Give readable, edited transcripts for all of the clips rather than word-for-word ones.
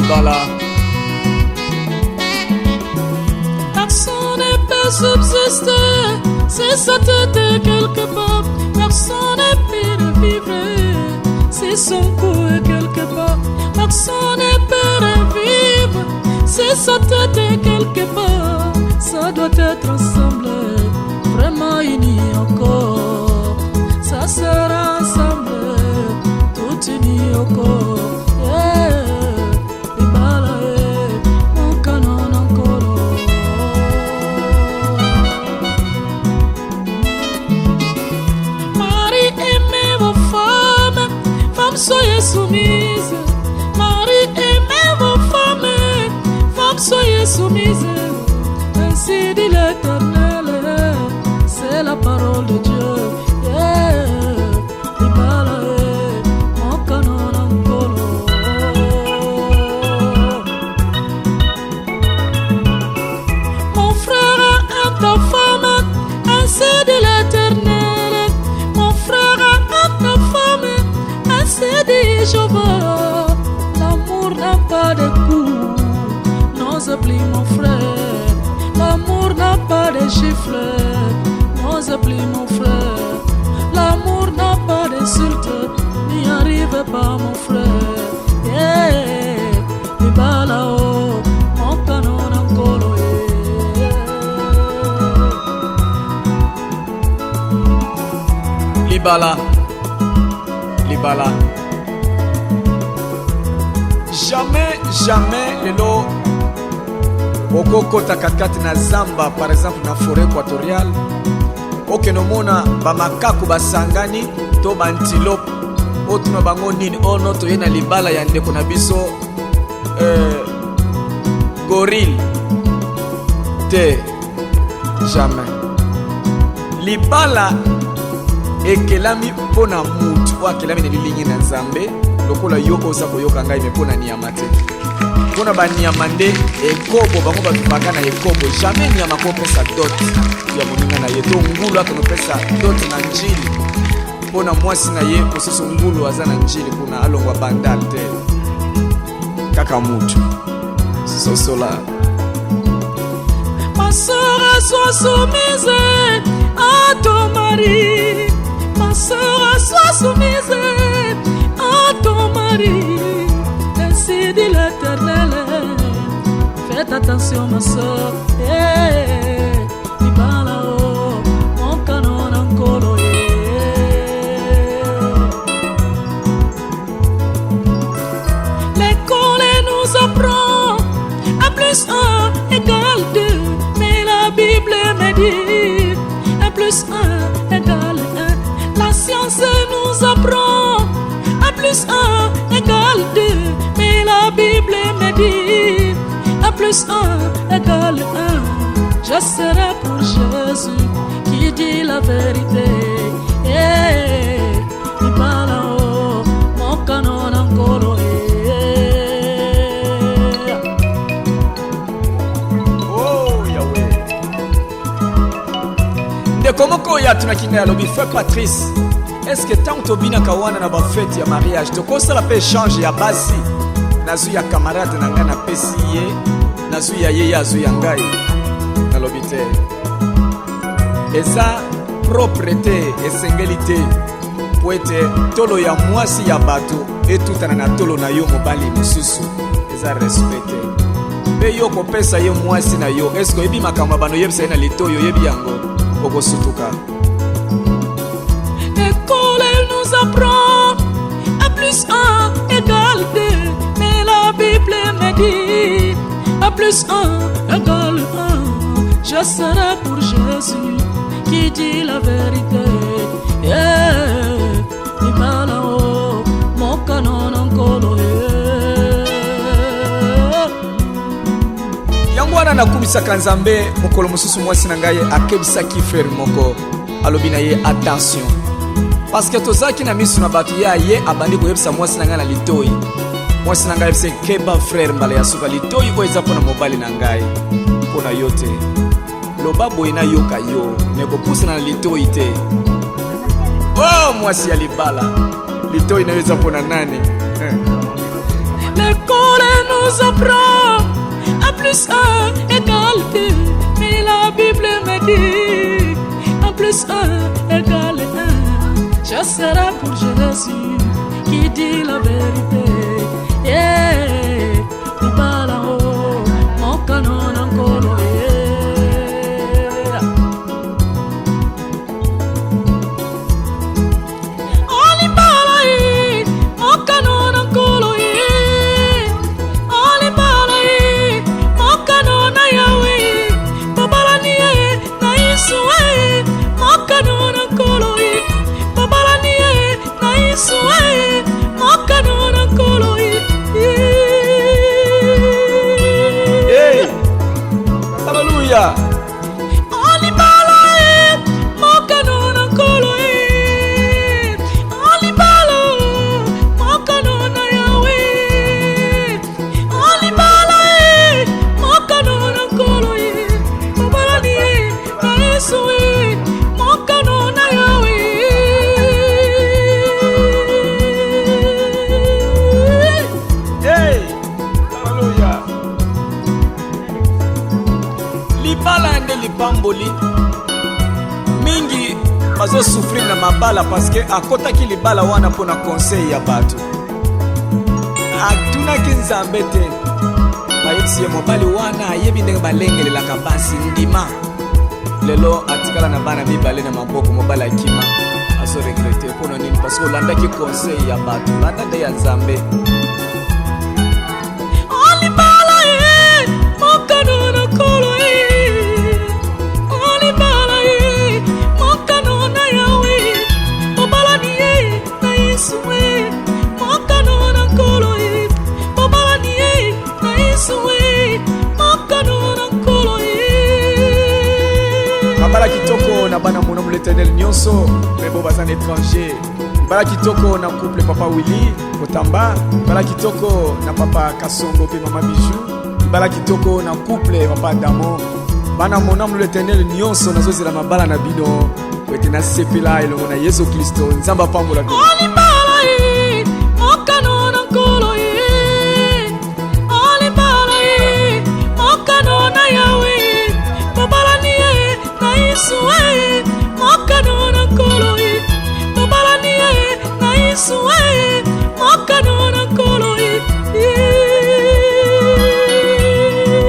Libala. Personne ne peut subsister si sa tête est quelque part. Personne ne peut revivre si son cou est quelque part. Personne ne peut revivre si sa tête est quelque part. Ça doit être ensemble, vraiment unis encore. Ça sera ensemble, tout unis au corps. Libala, mon canon encore. Marie, aimez vos femmes, femmes soyez soumises. Marie, aimez vos femmes, femmes soyez soumises. Ainsi dit l'Éternel, c'est la parole de Dieu. Libala, mon canon encore. Mon frère aime ta femme, ainsi dit l'Éternel. Mon frère aime ta femme, ainsi dit Jéhovah. L'amour n'a pas de goût, n'ose plus mon frère. L'amour n'a pas de gifle, n'ose plus mon frère. L'amour n'a pas d'insulte, n'y arrive pas mon frère. Libala, oh, mon canon encore. Libala. Libala. Jamais lelo okokota katikati na zamba, par exemple na forêt équatoriale, okenomona bamakaku basangani to bantilope otuna bango nini ono to yena libala ya ndeko na biso gorille te. Jamais libala ekelami pona mutu o akelami na lilingi na nzambe lokola yo oza koyoka ngai me pona niyama te. Pona banyama nde ekobo bango babimaka na ekobo. Jamais nyama kopesa dot ya moninga na ye to ngulu akonopesa dot na njili pona mwasi na ye mosusu ngulu aza na njili kuna alongwa bandal te kaka mutu sosola. Ma sœur, sois soumise à ton mari. Ma sœur, sois soumise à ton mari. Ainsi dit l'Éternel. Faites attention, ma sœur. Libala, oh, mon canon encore. L'école nous apprend à plus 1 égale 2. Mais la Bible me dit 1 plus 1 égale 1. La science nous apprend à plus 1 égale 2. Mais la Bible me dit 1 plus 1 égale 1. Je serai pour Jésus qui dit la vérité. Libala, oh, mon canon encore. Komoko ya tunakinga ya lobi frère Patrice. Est-ce que tant tobina kawana na ba fête ya mariage to kosala pe échange ya basi nazu ya camarade na ngana pesi ye nazu ya ye yazu ya ngai na lobi te. Eza propreté esengélité poete tolo ya mwasi ya bato etutana na tolo na yo mobali mususu eza respecté. Pe yo kopesa ye mwasi na yo est-ce que ebi makambo bano yebisa na litoyo yebi yango. L'école nous apprend à plus 1 égale 2. Mais la Bible me dit à plus 1 égale 1. Je serai pour Jésus qui dit la vérité. Libala, oh, mon canon encore. Yangwana na kubisaka nzambe mokolo mususu mwasi na ngai akebisaki frère moko alobi na ye attention parce que tozaki na misu na bato ya ye abandi koyebisa mwasi na ngai na litoi. Mwasi na ngai yebisa keba frère mbala ya suka litoi oyo eza mpona mobali na ngai mpona yo te. Loba boye na yoka yo me kopusana na litoi te. Oh mwasi ya libala litoi na yo eza mpona nani? L'école nous apprend à plus 1 égale 2. Mais la Bible me dit à plus 1 égale 1. Je serai pour Jésus qui dit la vérité. Yeah, Libala oh, mon canon encore. Libamboli mingi bazo souffrir na mabala parce que akotaki libala wana pona conseil ya bato atunaki nzambe te bayebisi ye mobali wana ayebi ndenge balengelelaka basi ndima lelo atikala na bana mibale na maboko mobali akima azo regrete mpona nini parce que olandaki conseil ya bato landa nde ya nzambe. Libala kitoko na bana monomu l'Éternel nyonso mebo bazan étranger. Libala kitoko na couple papa Willy Kotamba. Libala kitoko na papa Kasongo pe mama Bijou. Libala kitoko na couple papa Damo. Bana monomu l'Éternel nyonso nazozela mabala na bino wete na sepela elongo na Yesu Kristo nzamba pambola bino.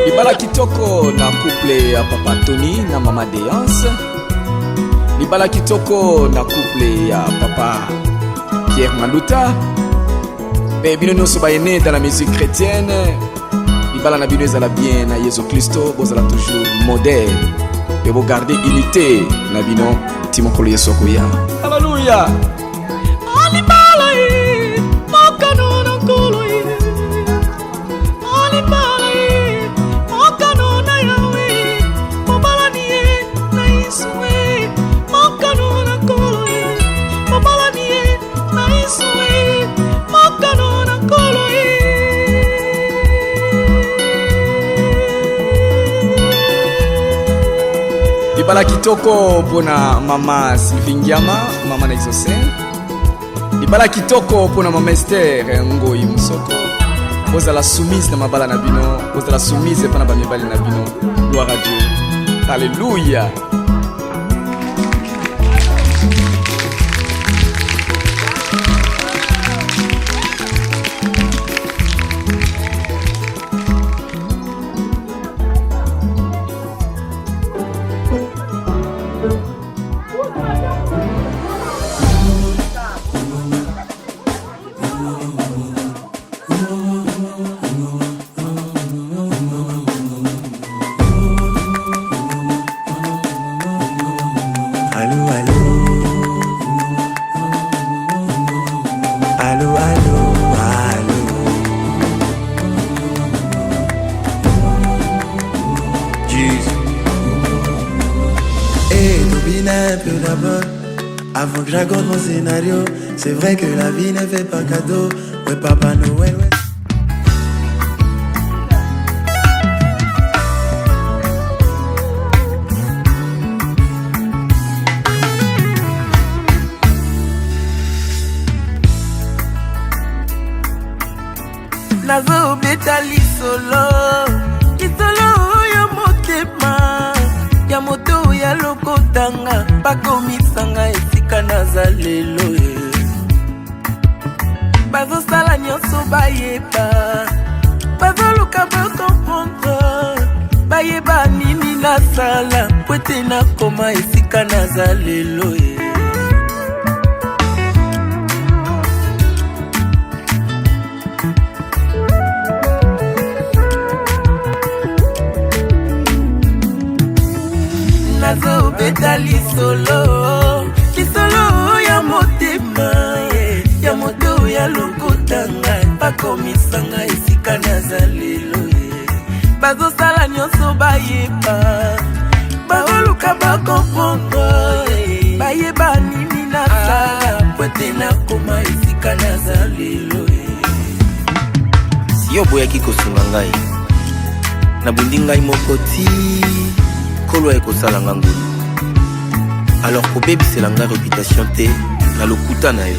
Libala kitoko na couple ya papa Tony na mama Déance. Libala kitoko na couple ya papa Pierre Maluta. Et bino nyonso baene dans la musique chrétienne. Libala na bino ezala bien na Yesu Kristo bozala toujours modèle. Et vous gardez unité na bino timokolo Yesu koya. Alléluia. Libala kitoko pona mama Sylvingiama, mama na Exocen. Libala kitoko pona mama Esther Ngoi Musoko. Ozala soumise na mabala na bino, ozala soumise pona ba mibali na bino. Gloire à Dieu. Alléluia. Avant que je raconte mon scénario, c'est vrai que la vie ne fait pas cadeau. Ouais, Papa Noël, ouais. nazo beta lisolo ya motema ya moto ya lokotanga bakomisanga esika naza lelo bazosala nyonso bayeba bazoluka bakomprendre bayeba nini nasala po ete nakoma esika naza lelo nazo beta lisolo ya motema ya moto ya lokotanga bakomisanga esika naza lelo bazosala nyonso bayeba bazoluka bakomprendre bayeba nini nasala po ete nakoma esika naza lelo si yo boyaki kosunga ngai nabundi ngai moko ti kolo ekosala nga ngulu alors kobebisela ngai réputation te na lokuta na yo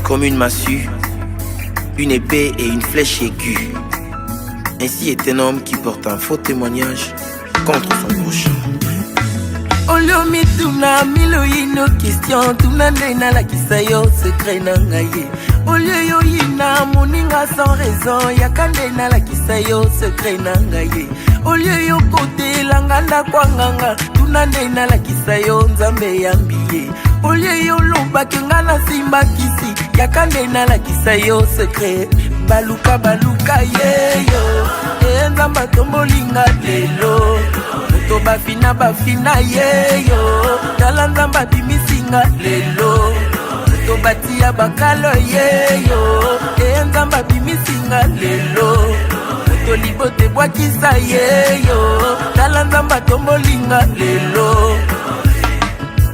comme une massue, une épée et une flèche aiguë. Ainsi est un homme qui porte un faux témoignage contre son prochain. Olio mituna milo ino question tunande na la kisayo secret na ngaye. Olio yo ina moninga sans raison yakande na la kisayo secret na ngaye. Olio yo kote langanda kwanganga tunande na la kisayo nzambe yambiye. Olio yo loba kengana simba kisi yakande na la kisayo secret baluka yeyo nzamba tombolinga lelo to bafina yeyo tala nzamba bimisinga lelo to batia bakalo yeyo nzamba bimisinga lelo to libote bwakisa yeyo tala nzamba tombolinga lelo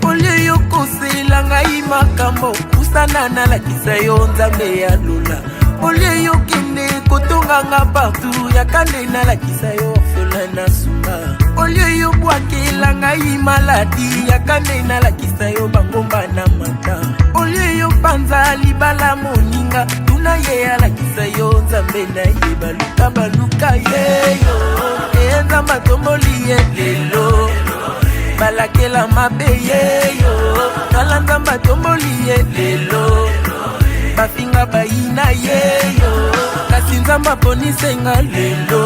olio yo kosela ngai makambo pusana na lakisa yo nzambe ya lula olio yo kende kotonganga partout yakande na lakisa yo orphelin na suma olio yo bwakela ngai maladi yakande na lakisa yo bangomba na mata olio yo panza libala moninga tuna ye alakisa yo nzambe na ye baluka yeyo nzamba tomboli ye lelo balakela mabe yeyo tala nzamba tomboli ye lelo bafinga bayina yeyo kasi nzamba ponisenga lelo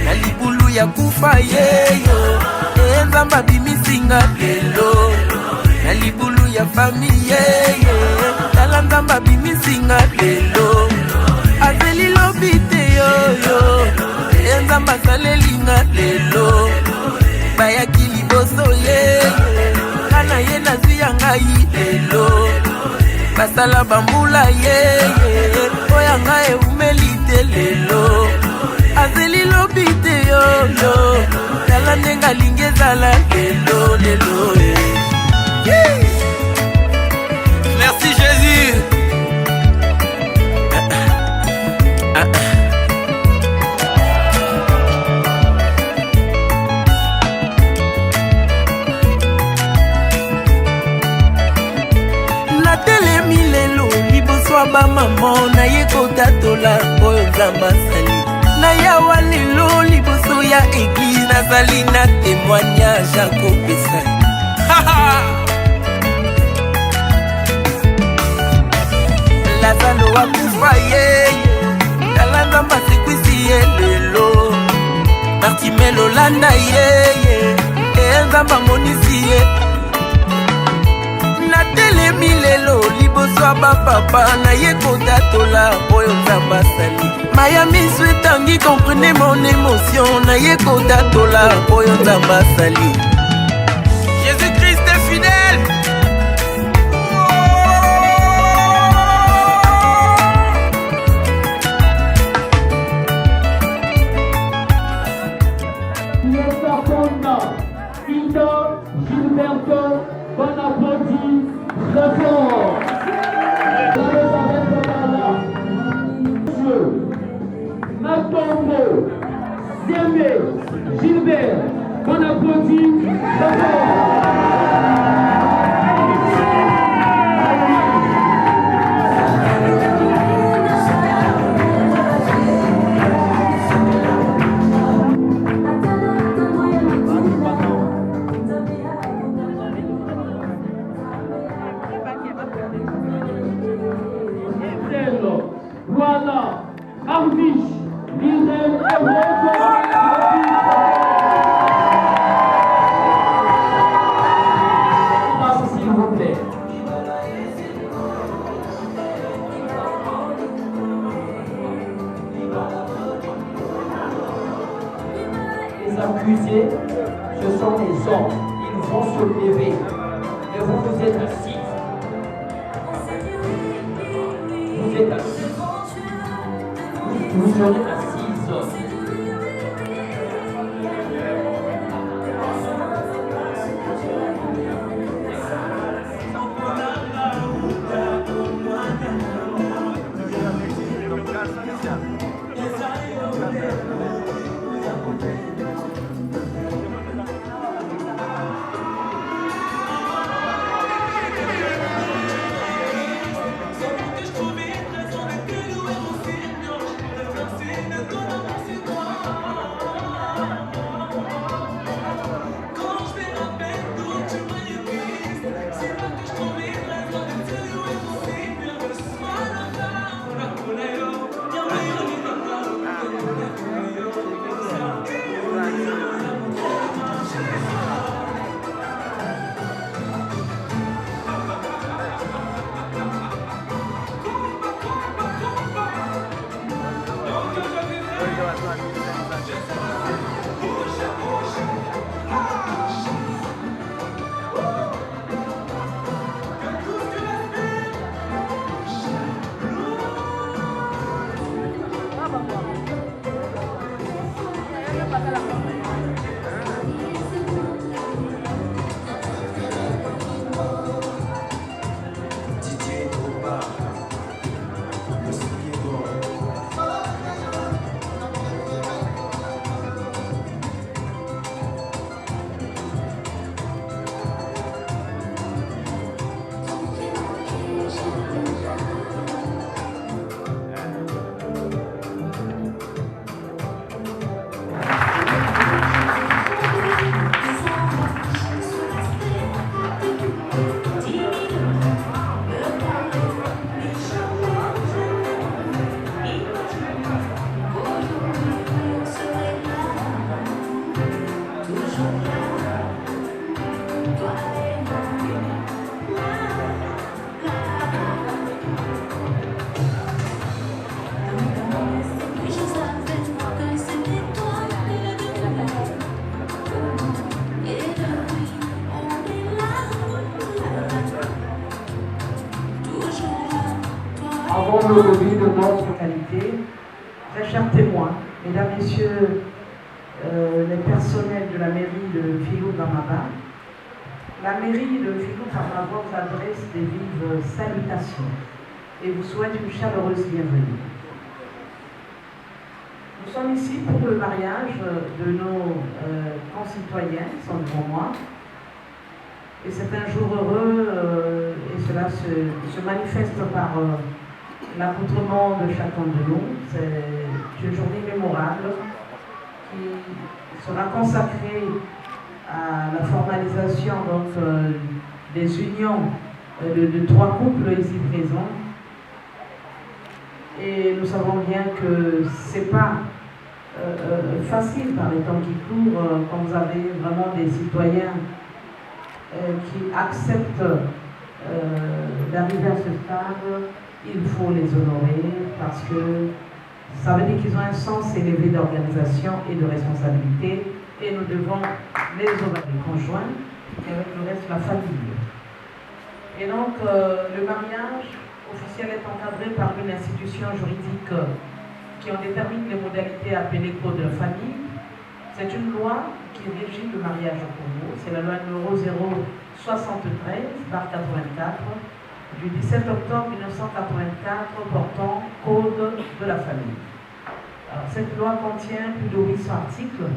na libulu ya kufa yeyo nzamba bimisinga lelo na libulu ya fami yeyo tala nzamba bimisinga lelo azeli lobite yoyo nzamba salelinga lelo bayaki liboso ye kana ye nazwi ya ngai lelo basala bambula ye oya ngai eumeli te lelo azeli lobi te yoyo tala ndenge alingi ezala lelo Merci Jésus. ba mama na ye kotatola oyo nzamba sali na yawa lelo liboso ya église nazali na témoignage akopesa lazalo wakufa ye tala nzamba sekwisi ye lelo martimelo landa ye nzamba monisi ye natelemi lelo liboso ya bapapa na ye kodatola oyo nzamba sali maya miso etangi comprenez mon émotion na ye kodatola oyo nzamba sali Jésus-Christ est fidèle. Gilberto, bon applaudit, très fort. Matombo, Siemé, Gilbert, bon applaudit, très fort. accusés, ce sont les hommes. Ils vont se lever. Et vous, vous êtes assis. Vous êtes assis. Vous serez assises. Avant le revue de notre qualité, très chers témoins, mesdames, messieurs, les personnels de la mairie de Filou-Bamaba, la mairie de Filou-Bamaba vous adresse des vives salutations et vous souhaite une chaleureuse bienvenue. Nous sommes ici pour le mariage de nos concitoyens, qui sont devant moi. Et c'est un jour heureux et cela se manifeste par l'accoutrement de chacun de nous. C'est une journée mémorable qui sera consacrée à la formalisation donc, des unions de 3 couples ici présents. Et nous savons bien que ce n'est pas facile par les temps qui courent quand vous avez vraiment des citoyens qui acceptent d'arriver à ce stade. Il faut les honorer parce que ça veut dire qu'ils ont un sens élevé d'organisation et de responsabilité et nous devons les honorer conjoints et avec le reste de la famille. Et donc le mariage officiel est encadré par une institution juridique qui en détermine les modalités appelées Code de la famille. C'est une loi qui régit le mariage au Congo. C'est la loi numéro 073/84 du 17 octobre 1984 portant Code de la famille. Alors, cette loi contient plus de 800 articles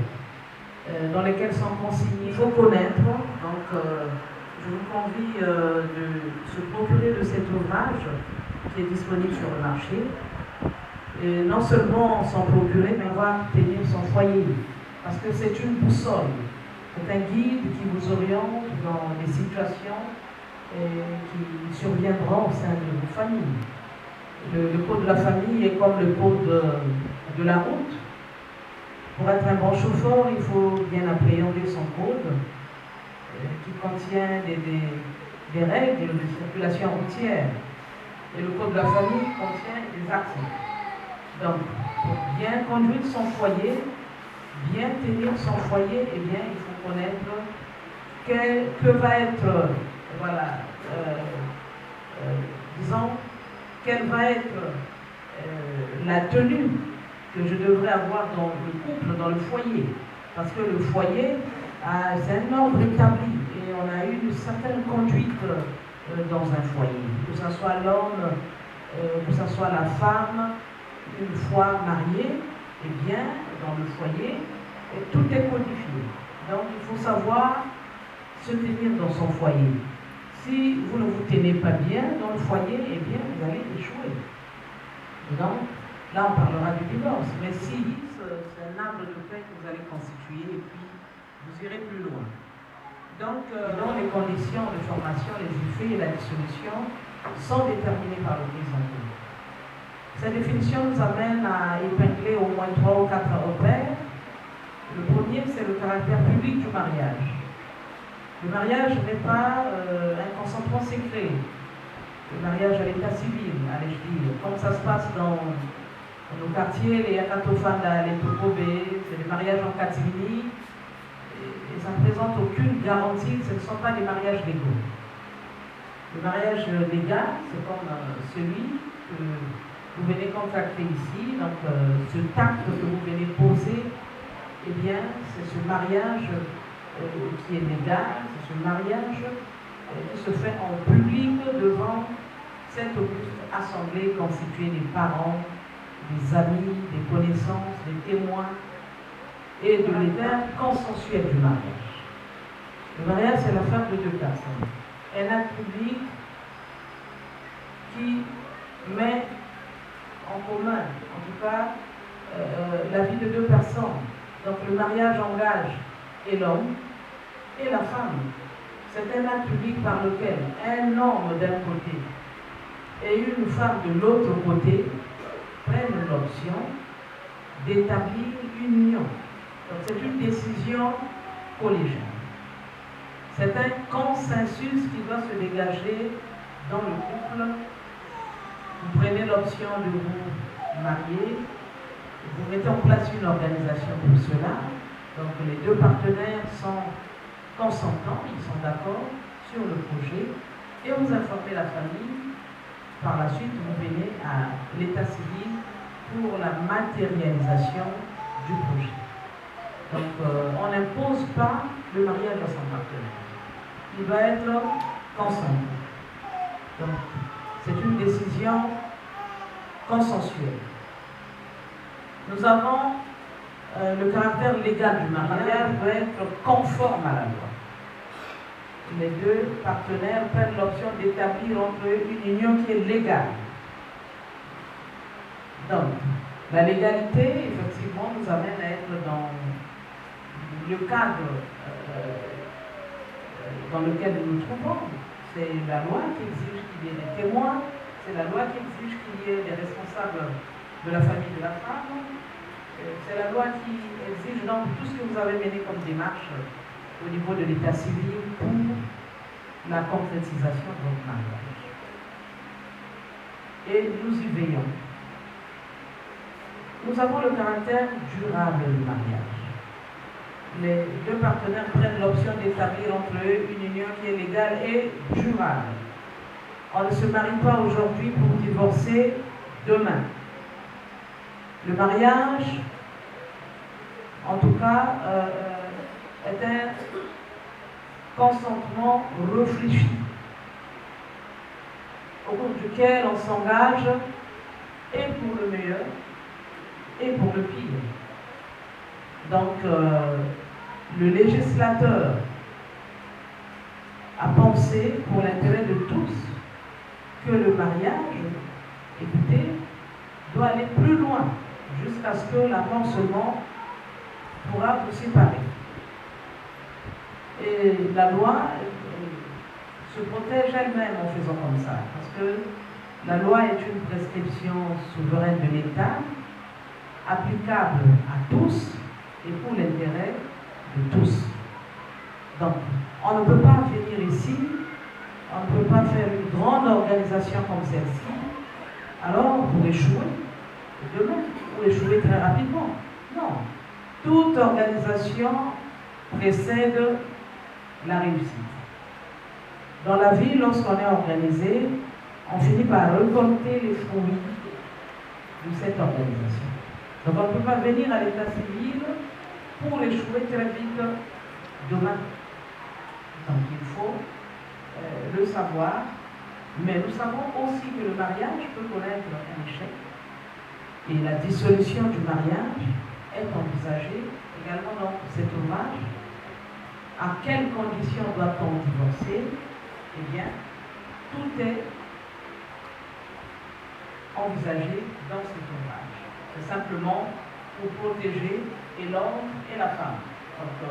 dans lesquels sont consignés. Il faut connaître, donc je vous convie de se procurer de cet ouvrage qui est disponible sur le marché. Et non seulement s'en procurer, mais on va tenir son foyer. Parce que c'est une boussole, c'est un guide qui vous oriente dans des situations qui surviendront au sein de vos familles. Le code de la famille est comme le code de la route. Pour être un bon chauffeur, il faut bien appréhender son code qui contient des règles de circulation routière. Et le code de la famille contient des articles. Donc, pour bien conduire son foyer, bien tenir son foyer, eh bien, il faut connaître que va être, voilà, disons, quelle va être la tenue que je devrais avoir dans le couple, dans le foyer. Parce que le foyer, c'est un ordre établi et on a une certaine conduite dans un foyer. Que ce soit l'homme, que ce soit la femme, une fois mariée, eh bien, dans le foyer, tout est codifié. Donc, il faut savoir se tenir dans son foyer. Si vous ne vous tenez pas bien dans le foyer, eh bien, vous allez échouer. Donc, là, on parlera du divorce. Mais si c'est un arbre de paix que vous allez constituer et puis vous irez plus loin. Donc, dans les conditions de formation, les effets et la dissolution sont déterminés par le président. Cette définition nous amène à épingler au moins 3 ou 4 repères. Le premier, c'est le caractère public du mariage. Le mariage n'est pas un consentement secret. Le mariage à l'état civil, allais-je dire, comme ça se passe dans nos quartiers, les Yakatofanda, les Tokobé, c'est des mariages en catimini, et ça ne présente aucune garantie, ce ne sont pas des mariages légaux. Le mariage légal, c'est comme celui que vous venez contracter ici, donc ce acte que vous venez poser, eh bien, c'est ce mariage qui est légal, c'est ce mariage qui se fait en public devant cette auguste assemblée constituée des parents, des amis, des connaissances, des témoins et de l'état consensuel du mariage. Le mariage, c'est l'affaire de 2 personnes. Un acte public qui met en commun, en tout cas, la vie de 2 personnes. Donc le mariage engage et l'homme et la femme. C'est un acte public par lequel un homme d'un côté et une femme de l'autre côté prennent l'option d'établir une union. Donc c'est une décision collégiale. C'est un consensus qui doit se dégager dans le couple. Vous prenez l'option de vous marier, vous mettez en place une organisation pour cela. Donc les 2 partenaires sont consentants, ils sont d'accord sur le projet et vous informez la famille. Par la suite, vous venez à l'état civil pour la matérialisation du projet. Donc on n'impose pas le mariage à son partenaire. Il doit être consenti. Donc c'est une décision consensuelle. Nous avons le caractère légal du mariage doit être conforme à la loi. Les 2 partenaires prennent l'option d'établir entre eux une union qui est légale. Donc, la légalité, effectivement, nous amène à être dans le cadre dans lequel nous nous trouvons. C'est la loi qui exige qu'il y ait des témoins, c'est la loi qui exige qu'il y ait des responsables de la famille de la femme. C'est la loi qui exige donc tout ce que vous avez mené comme démarche au niveau de l'état civil pour la concrétisation de votre mariage. Et nous y veillons. Nous avons le caractère durable du mariage. Les 2 partenaires prennent l'option d'établir entre eux une union qui est légale et durable. On ne se marie pas aujourd'hui pour divorcer demain. Le mariage, en tout cas, est un consentement réfléchi, au cours duquel on s'engage et pour le meilleur et pour le pire. Donc, le législateur a pensé, pour l'intérêt de tous, que le mariage, écoutez, doit aller plus loin, jusqu'à ce que la mort seulement pourra vous séparer. Et la loi se protège elle-même en faisant comme ça, parce que la loi est une prescription souveraine de l'État, applicable à tous et pour l'intérêt de tous. Donc, on ne peut pas venir ici, on ne peut pas faire une grande organisation comme celle-ci, alors vous échouez demain, vous échouez très rapidement. Non, toute organisation précède la réussite. Dans la vie, lorsqu'on est organisé, on finit par récolter les fruits de cette organisation. Donc on ne peut pas venir à l'état civil pour échouer très vite demain. Donc il faut le savoir, mais nous savons aussi que le mariage peut connaître un échec et la dissolution du mariage est envisagée également dans cet ouvrage. À quelles conditions doit-on divorcer? Eh bien, tout est envisagé dans cet ouvrage. C'est simplement pour protéger et l'homme et la femme. Donc,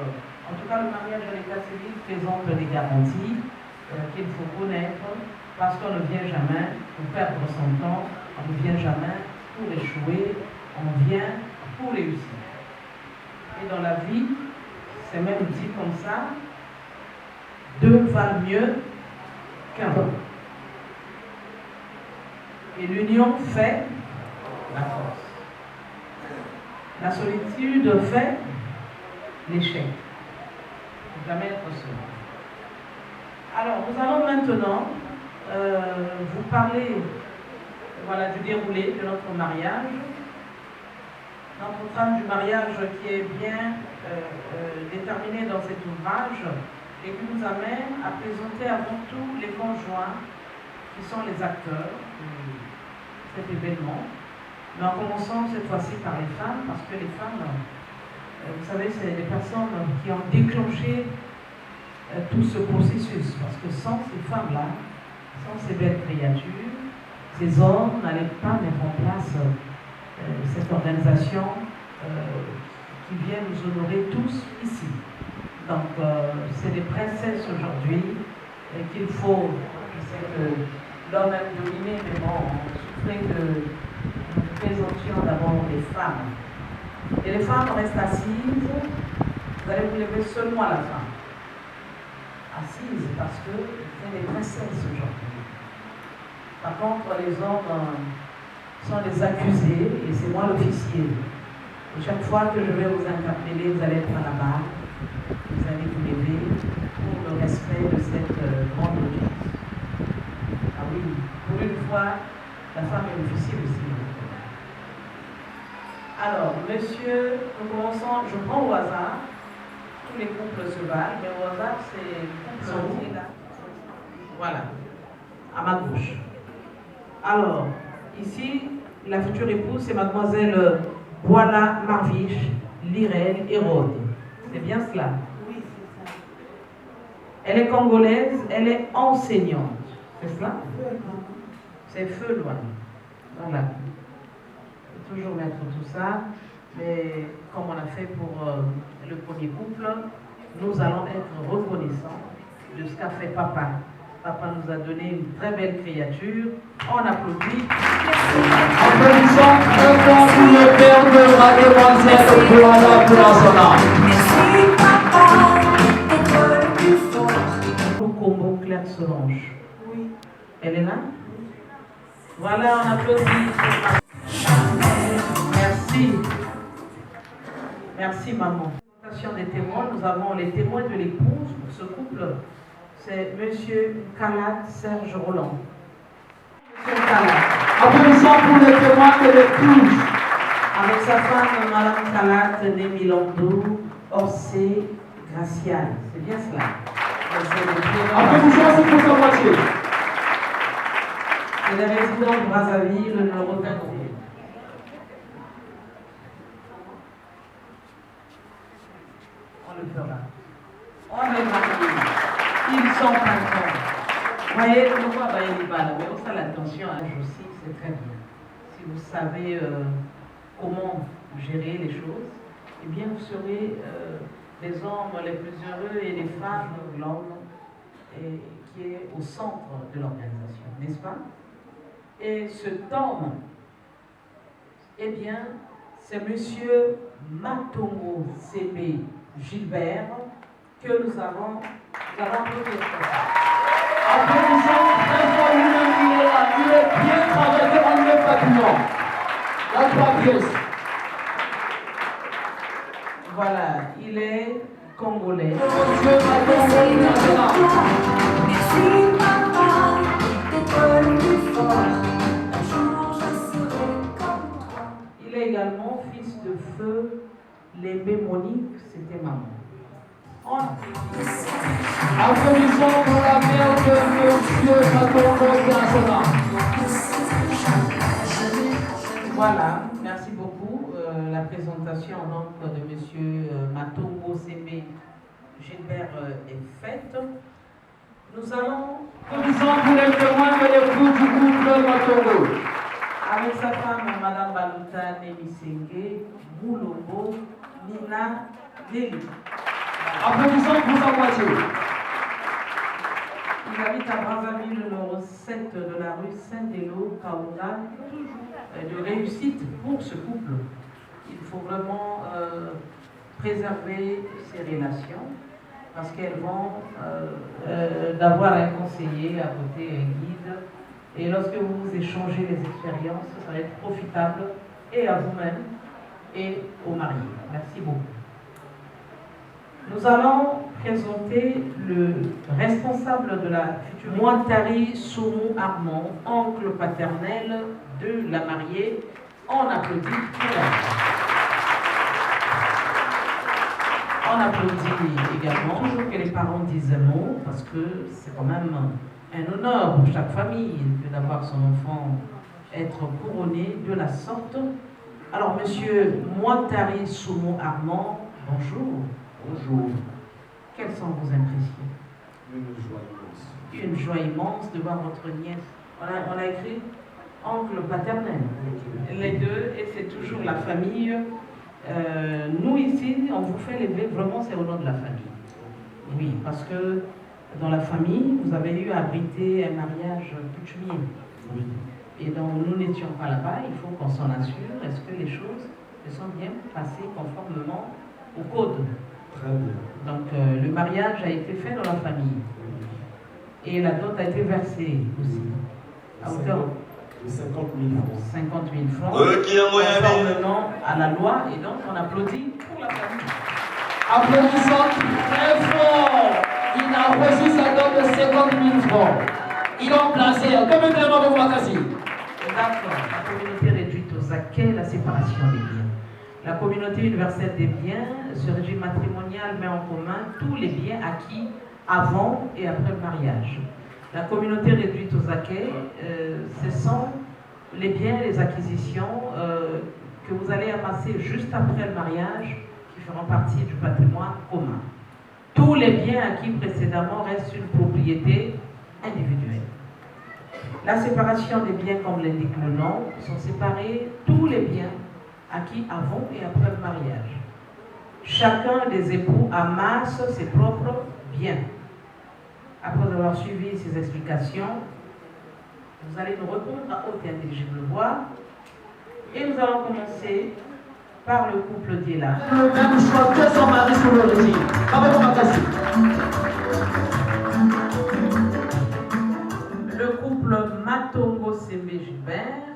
en tout cas, le mariage à l'état civil présente des garanties qu'il faut connaître parce qu'on ne vient jamais pour perdre son temps, on ne vient jamais pour échouer, on vient pour réussir. Et dans la vie, c'est même dit comme ça, deux valent mieux qu'un. Et l'union fait la force. La solitude fait l'échec. Il faut jamais être seul. Alors, nous allons maintenant vous parler voilà, du déroulé de notre mariage. Notre trame du mariage qui est bien déterminée dans cet ouvrage et qui nous amène à présenter avant tout les conjoints qui sont les acteurs de cet événement. Mais en commençant cette fois-ci par les femmes, parce que les femmes, vous savez, c'est des personnes qui ont déclenché tout ce processus. Parce que sans ces femmes-là, sans ces belles créatures, ces hommes n'allaient pas mettre en place cette organisation qui vient nous honorer tous ici. Donc, c'est des princesses aujourd'hui qu'il faut, je sais que l'homme aime dominer, mais bon, on souffrait que nous présentions d'abord les femmes. Et les femmes restent assises, vous allez vous lever seulement à la fin. Assises parce que c'est des princesses aujourd'hui. Par contre, les hommes sont les accusés et c'est moi l'officier. Et chaque fois que je vais vous interpeller, vous allez être à la barre, vous allez vous lever pour le respect de cette grande audience. Ah oui, pour une fois, la femme est l'officier aussi. Alors, monsieur, nous commençons, je prends au hasard, tous les couples se valent, mais au hasard, c'est le couple qui est là. Voilà, à ma gauche. Alors, ici, la future épouse, c'est mademoiselle Boila Marviche Lirel Hérode. C'est bien cela? Oui, c'est ça. Elle est congolaise, elle est enseignante. C'est cela? C'est feu loin. Voilà. Je vais toujours mettre tout ça. Mais comme on a fait pour le premier couple, nous allons être reconnaissants de ce qu'a fait papa. Papa nous a donné une très belle créature. On applaudit. Applaudissons un fois pour le père de mademoiselle Boila Pulassana. Merci papa d'être le plus fort. Au combo Claire Solange. Oui. Elle est là? Voilà, on applaudit. Merci. Merci maman. Des témoins, nous avons les témoins de l'épouse pour ce couple. C'est monsieur Kalat Serge Roland. Monsieur Kalat. Applaudissons pour les témoins de l'épouse. Avec sa femme, madame Kalat, née Milando, Orsay, Gracial. C'est bien cela. Applaudissons aussi pour sa moitié. C'est les résidents de Brazzaville, le numéro 22. On le fera. On est mariés. Ils sont contents. Vous voyez, nous voyons les balles, mais on a l'attention à l'âge aussi, c'est très bien. Si vous savez comment gérer les choses, eh bien vous serez les hommes les plus heureux et les femmes, l'homme qui est au centre de l'organisation, n'est-ce pas? Et cet homme, eh bien, c'est monsieur Matongo C.B. Gilbert que nous avons applaudi. Applaudissons très fort lui-même, il est là. Il est bien travaillé en 9 papillons. La 3 pièces. Voilà, il est congolais. Monsieur Matongo International. Merci papa d'être le plus fort. Un jour je serai comme toi. Il est également fils de feu. L'ébé Monique, c'était maman. Applaudissons pour la mère de Monsieur Matongo International. Voilà, merci beaucoup. La présentation donc de Monsieur Matongo Sembe Gilbert est faite. Nous allons, Applaudissons pour les témoins de l'époux du couple Matongo. avec sa femme, Madame Baluta Nemisenge Moulombo Nina Deli. Applaudissons pour sa voiture. Il habite à Brazzaville, numéro 7 de la rue Saint-Délo, Kaouda. De réussite pour ce couple. Il faut vraiment préserver ces relations parce qu'elles vont d'avoir un conseiller à côté, un guide. Et lorsque vous échangez les expériences, ça va être profitable et à vous-même et aux mariés. Merci beaucoup. Nous allons présenter le responsable de la future Mointari Soumou Armand, oncle paternel de la mariée. On applaudit pour elle. On applaudit également, toujours que les parents disent un mot, parce que c'est quand même un honneur pour chaque famille que d'avoir son enfant être couronné de la sorte. Alors, monsieur Mointari Soumou Armand, bonjour. Bonjour. Quelles sont vos impressions? Une joie immense. Une joie immense de voir votre nièce. On a écrit oncle paternel. Les deux, et c'est toujours la famille. Nous ici, on vous fait lever, vraiment c'est au nom de la famille. Oui, parce que dans la famille, vous avez eu à abriter un mariage coutumier. Oui. Et donc nous n'étions pas là-bas, il faut qu'on s'en assure. Est-ce que les choses se sont bien passées conformément au code? Très bien. Donc le mariage a été fait dans la famille. Et la dot a été versée aussi. À hauteur de 50 000 francs. 50 000 francs. Conformément à la loi. Et donc on applaudit pour la famille. Applaudissons très fort. Il a reçu sa dot de 50 000 francs. Il a placé comme un témoin de Wakasi. D'accord. La communauté réduite aux acquets, la séparation des biens. La communauté universelle des biens, ce régime matrimonial met en commun tous les biens acquis avant et après le mariage. La communauté réduite aux acquets, ce sont les biens, les acquisitions que vous allez amasser juste après le mariage qui feront partie du patrimoine commun. Tous les biens acquis précédemment restent une propriété individuelle. La séparation des biens, comme l'indique le nom, sont séparés tous les biens acquis avant et après le mariage. Chacun des époux amasse ses propres biens. Après avoir suivi ces explications, vous allez nous répondre à haute et intelligible voix. Et nous allons commencer par le couple Diela. Le même choix que son mari sous le régime. Le couple Matongo Sembe Gilbert.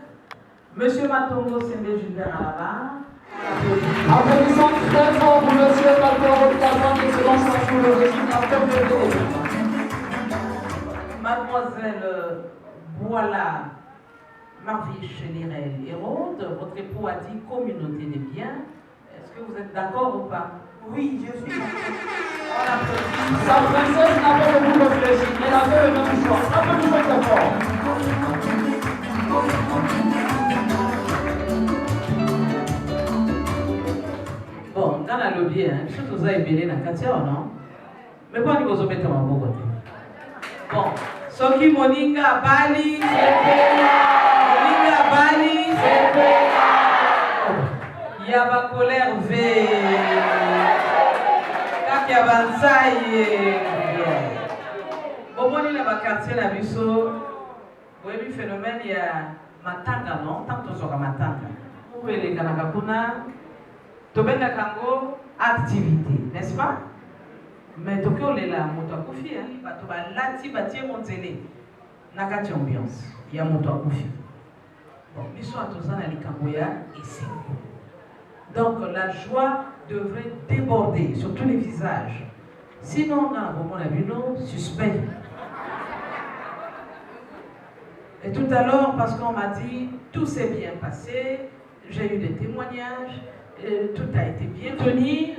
Monsieur Matongo Sembe Gilbert à la barre. Applaudissons très fort pour monsieur Matongo International qui se lance sous le régime après le régime. Mademoiselle Boila Marviche Lirel Hérode, votre époux a dit communauté des biens. Est-ce que vous êtes d'accord ou pas? Oui, je suis d'accord. On applaudit. Sa princesse n'a pas beaucoup réfléchi, elle avait le même choix. Applaudissons très fort. Bon, dans la lobby, surtout vous avez belé dans le quartier, non? Mais quoi, vous avez mis en bon côté? Bon, Soki Moninga Bali, Moninga Bali, Yaba colère V, Kakia Bansaï. Au moins, il y a un quartier là, vous voyez le phénomène, il y a Matanga, non? Tant que tu as Matanga. Vous pouvez les Kanakapuna, Tobenga Kango, activité, n'est-ce pas? Mais Tokyo est là, moto akufi, bato ba lati batie monzele. Nakati ambiance, il y a moto akufi. Bon, biso atozana likambo ya esi. Donc la joie devrait déborder sur tous les visages. Sinon, on a un suspect. Et tout à l'heure, parce qu'on m'a dit, tout s'est bien passé, j'ai eu des témoignages, tout a été bien tenu,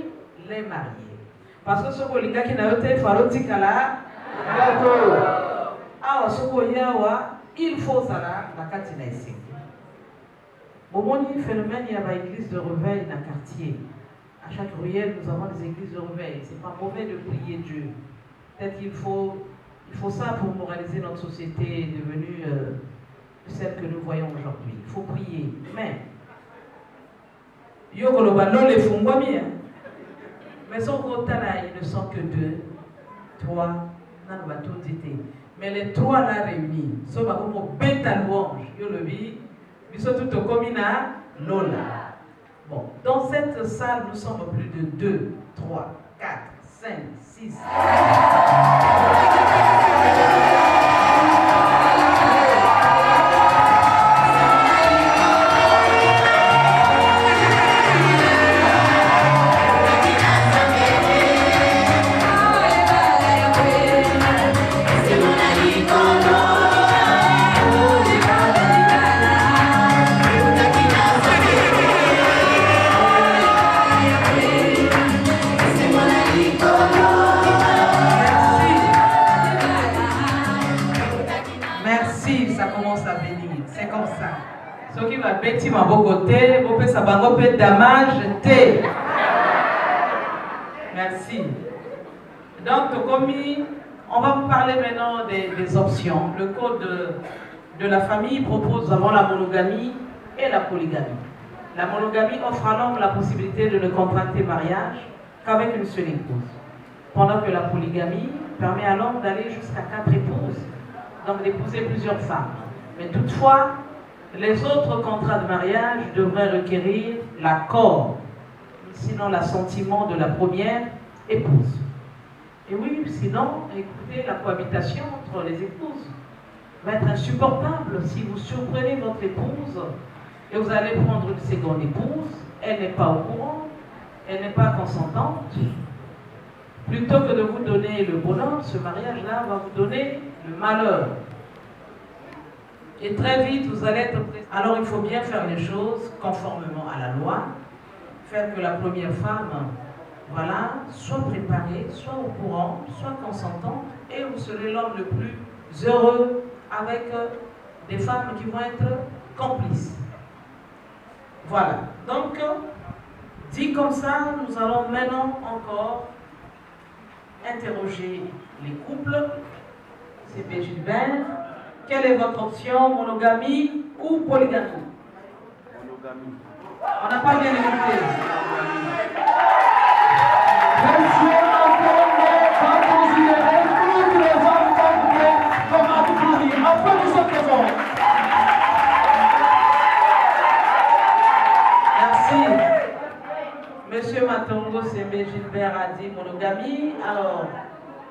les mariés. Parce que ce que qui n'a été fait, il faut ça là, la katina ici. Au moment du phénomène, il y a une église de réveil dans le quartier. À chaque ruelle, nous avons des églises de réveil. C'est pas mauvais de prier Dieu. Peut-être qu'il faut ça pour moraliser notre société devenue celle que nous voyons aujourd'hui. Il faut prier. Mais, mais son côté là, ils ne sont que 2, 3, mais les 3 là réunis, sont comme bêta louange. Yo le vis, ils sont tout au communal, Lola. Bon, dans cette salle, nous sommes plus de 2, 3, 4, 5, 6. Ce qui va bêtir ma beau côté, vous pouvez savoir un peu damage. Merci. Donc, comme on va vous parler maintenant des options. Le code de la famille propose avant la monogamie et la polygamie. La monogamie offre à l'homme la possibilité de ne contracter mariage qu'avec une seule épouse. Pendant que la polygamie permet à l'homme d'aller jusqu'à 4 épouses, donc d'épouser plusieurs femmes. Mais toutefois, les autres contrats de mariage devraient requérir l'accord, sinon l'assentiment de la première épouse. Et oui, sinon, écoutez, la cohabitation entre les épouses va être insupportable si vous surprenez votre épouse et vous allez prendre une seconde épouse, elle n'est pas au courant, elle n'est pas consentante. Plutôt que de vous donner le bonheur, ce mariage-là va vous donner le malheur. Et très vite, vous allez être prêts. Alors, il faut bien faire les choses conformément à la loi, faire que la première femme, voilà, soit préparée, soit au courant, soit consentante, et vous serez l'homme le plus heureux avec des femmes qui vont être complices. Voilà. Donc, dit comme ça, nous allons maintenant encore interroger les couples. C'est B. Gilbert. Quelle est votre option, monogamie ou polygamie? Monogamie. On n'a pas bien écouté. Monsieur Antoine va considérer toutes les femmes comme à tout plaisir. Applaudissons très fort. Merci. Monsieur Matongo Sembe Gilbert a dit monogamie. Alors,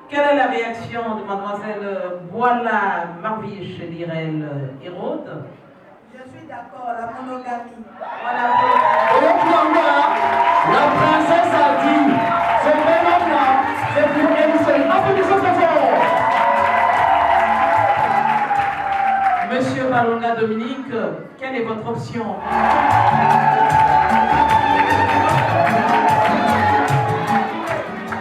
quelle est la réaction de mademoiselle Boila Marviche Lirel Hérode? Je suis d'accord, la monogamie. Voilà. La princesse a dit, ce bel homme-là, c'est pour elle seule. Applaudissons très fort. Monsieur Balonga Dominique, quelle est votre option?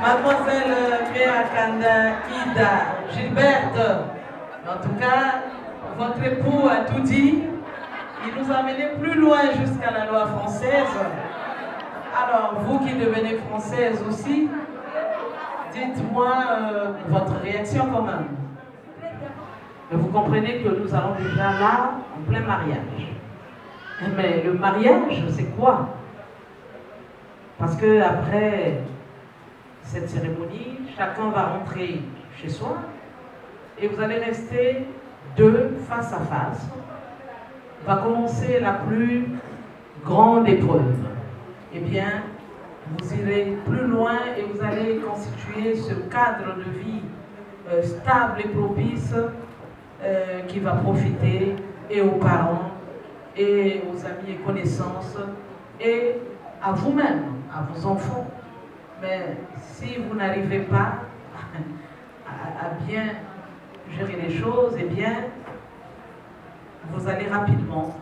Mademoiselle Béakanda Ida Gilberte, en tout cas, votre époux a tout dit. Il nous a amené plus loin jusqu'à la loi française. Alors, vous qui devenez française aussi, dites-moi votre réaction quand même. Vous comprenez que nous allons déjà là, en plein mariage. Mais le mariage, c'est quoi? Parce que après cette cérémonie, chacun va rentrer chez soi et vous allez rester 2 face à face. Va commencer la plus grande épreuve. Eh bien, vous irez plus loin et vous allez constituer ce cadre de vie stable et propice qui va profiter et aux parents et aux amis et connaissances et à vous-même, à vos enfants. Mais si vous n'arrivez pas à bien gérer les choses, eh bien, vous allez rapidement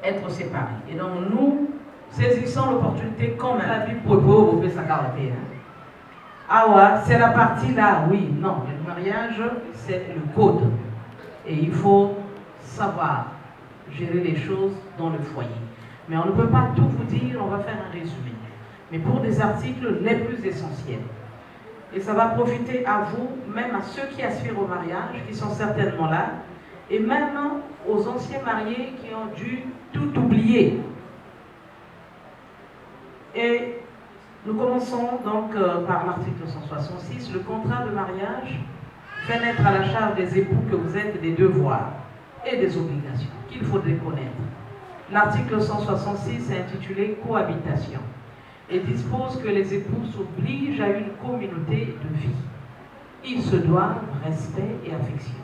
être séparés. Et donc nous saisissons l'opportunité quand même. La vie pour vous fait ça caractère. Ah ouais, c'est la partie là, oui, non. Le mariage, c'est le code. Et il faut savoir gérer les choses dans le foyer. Mais on ne peut pas tout vous dire, on va faire un résumé. Mais pour des articles les plus essentiels. Et ça va profiter à vous, même à ceux qui aspirent au mariage, qui sont certainement là, et même aux anciens mariés qui ont dû tout oublier. Et nous commençons donc par l'article 166. Le contrat de mariage fait naître à la charge des époux que vous êtes des devoirs et des obligations qu'il faudrait connaître. L'article 166 est intitulé « Cohabitation » et dispose que les époux s'obligent à une communauté de vie. Ils se doivent respect et affection.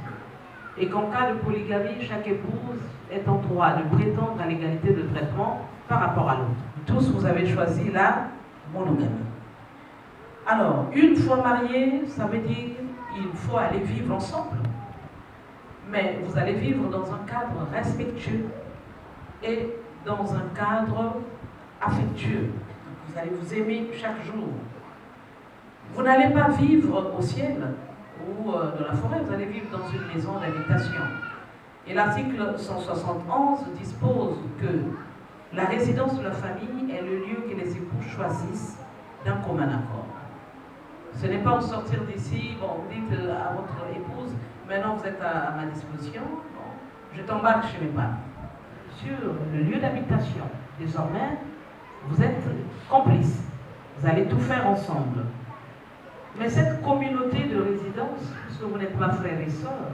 Et qu'en cas de polygamie, chaque épouse est en droit de prétendre à l'égalité de traitement par rapport à l'autre. Tous, vous avez choisi la monogamie. Alors, une fois mariés, ça veut dire qu'il faut aller vivre ensemble. Mais vous allez vivre dans un cadre respectueux et dans un cadre affectueux. Vous allez vous aimer chaque jour. Vous n'allez pas vivre au ciel ou dans la forêt, vous allez vivre dans une maison d'habitation. Et l'article 171 dispose que la résidence de la famille est le lieu que les époux choisissent d'un commun accord. Ce n'est pas au sortir d'ici, bon, vous dites à votre épouse, maintenant vous êtes à ma disposition, bon, je t'embarque chez mes parents. Sur le lieu d'habitation, désormais, vous êtes complices. Vous allez tout faire ensemble. Mais cette communauté de résidence, puisque vous n'êtes pas frères et sœurs,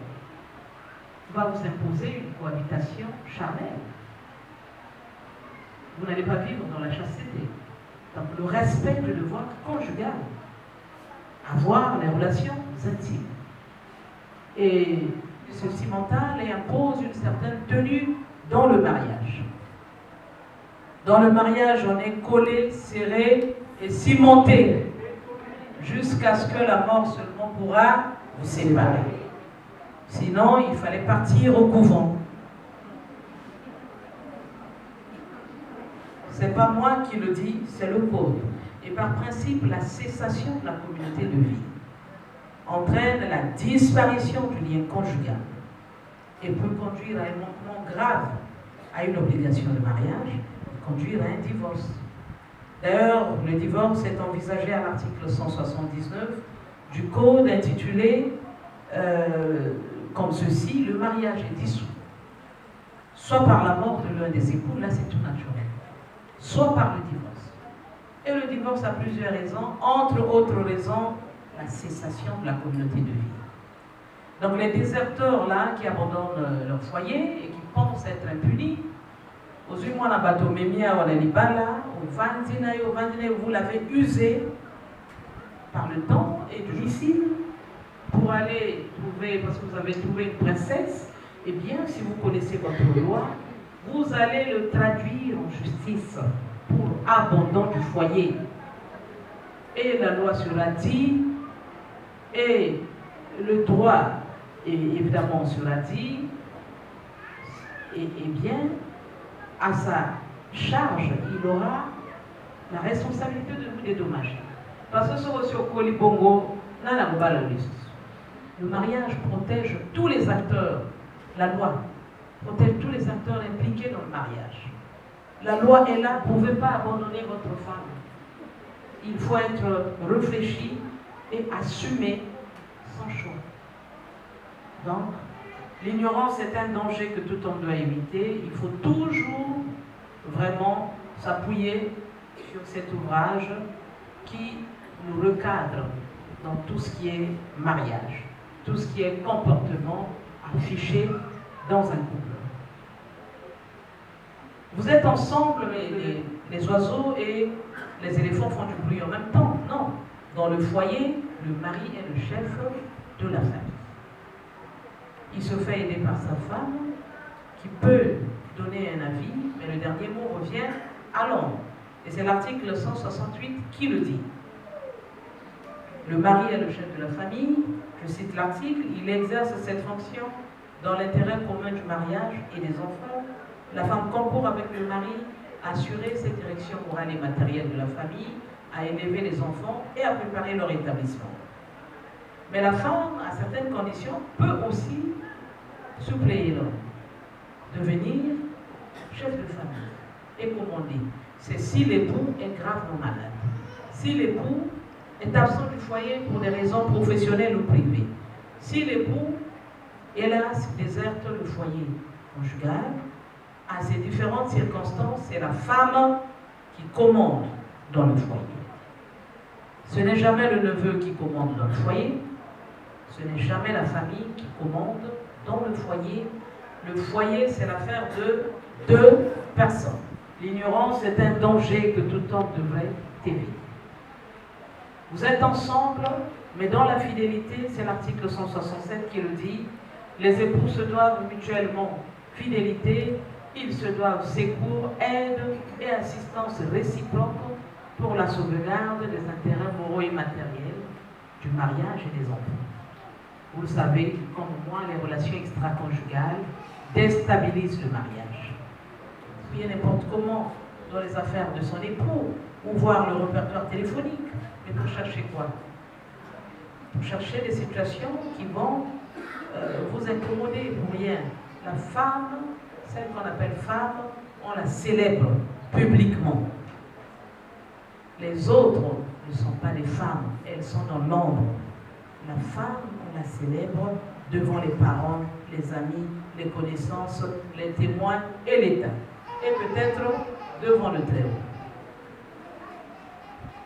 va vous imposer une cohabitation charnelle. Vous n'allez pas vivre dans la chasteté. Donc le respect du devoir conjugal. Avoir les relations intimes. Et ceci mental et impose une certaine tenue dans le mariage. Dans le mariage, on est collé, serré et cimenté jusqu'à ce que la mort seulement pourra vous séparer. Sinon, il fallait partir au couvent. C'est pas moi qui le dis, c'est le code. Et par principe, la cessation de la communauté de vie entraîne la disparition du lien conjugal et peut conduire à un manquement grave à une obligation de mariage et conduire à un divorce. D'ailleurs, le divorce est envisagé à l'article 179 du Code intitulé comme ceci, le mariage est dissous, soit par la mort de l'un des époux, là c'est tout naturel, soit par le divorce. Et le divorce a plusieurs raisons, entre autres raisons, la cessation de la communauté de vie. Donc les déserteurs là qui abandonnent leur foyer et qui pensent être impunis, vous l'avez usé par le temps et difficile pour aller trouver, parce que vous avez trouvé une princesse, et bien si vous connaissez votre loi, vous allez le traduire en justice pour abandon du foyer. Et la loi sera dit, et le droit évidemment sera dit, et bien à sa charge, il aura la responsabilité de vous dédommager. Parce que ce que sur Kolibongo, le mariage protège tous les acteurs. La loi protège tous les acteurs impliqués dans le mariage. La loi est là, vous ne pouvez pas abandonner votre femme. Il faut être réfléchi et assumé sans choix. Donc, l'ignorance est un danger que tout homme doit éviter. Il faut toujours vraiment s'appuyer sur cet ouvrage qui nous recadre dans tout ce qui est mariage, tout ce qui est comportement affiché dans un couple. Vous êtes ensemble, les oiseaux et les éléphants font du bruit en même temps. Non. Dans le foyer, le mari est le chef de la famille. Il se fait aider par sa femme, qui peut donner un avis, mais le dernier mot revient à l'homme. Et c'est l'article 168 qui le dit. Le mari est le chef de la famille. Je cite l'article. Il exerce cette fonction dans l'intérêt commun du mariage et des enfants. La femme concourt avec le mari à assurer cette direction morale et matérielle de la famille, à élever les enfants et à préparer leur établissement. Mais la femme, à certaines conditions, peut aussi suppléer l'homme, devenir chef de famille et commander. C'est si l'époux est gravement malade, si l'époux est absent du foyer pour des raisons professionnelles ou privées, si l'époux, hélas, déserte le foyer conjugal, à ces différentes circonstances, c'est la femme qui commande dans le foyer. Ce n'est jamais le neveu qui commande dans le foyer, ce n'est jamais la famille qui commande dans le foyer. Le foyer, c'est l'affaire de deux personnes. L'ignorance est un danger que tout homme devrait éviter. Vous êtes ensemble, mais dans la fidélité, c'est l'article 167 qui le dit, les époux se doivent mutuellement fidélité, ils se doivent secours, aide et assistance réciproque pour la sauvegarde des intérêts moraux et matériels du mariage et des enfants. Vous le savez, comme moi, les relations extra-conjugales déstabilisent le mariage. Bien n'importe comment dans les affaires de son époux, ou voir le répertoire téléphonique. Mais pour chercher quoi? Pour chercher des situations qui vont vous incommoder pour rien. La femme, celle qu'on appelle femme, on la célèbre publiquement. Les autres ne sont pas des femmes, elles sont dans l'ombre. La femme, on la célèbre devant les parents, les amis, les connaissances, les témoins et l'État. Et peut-être devant le Très-Haut.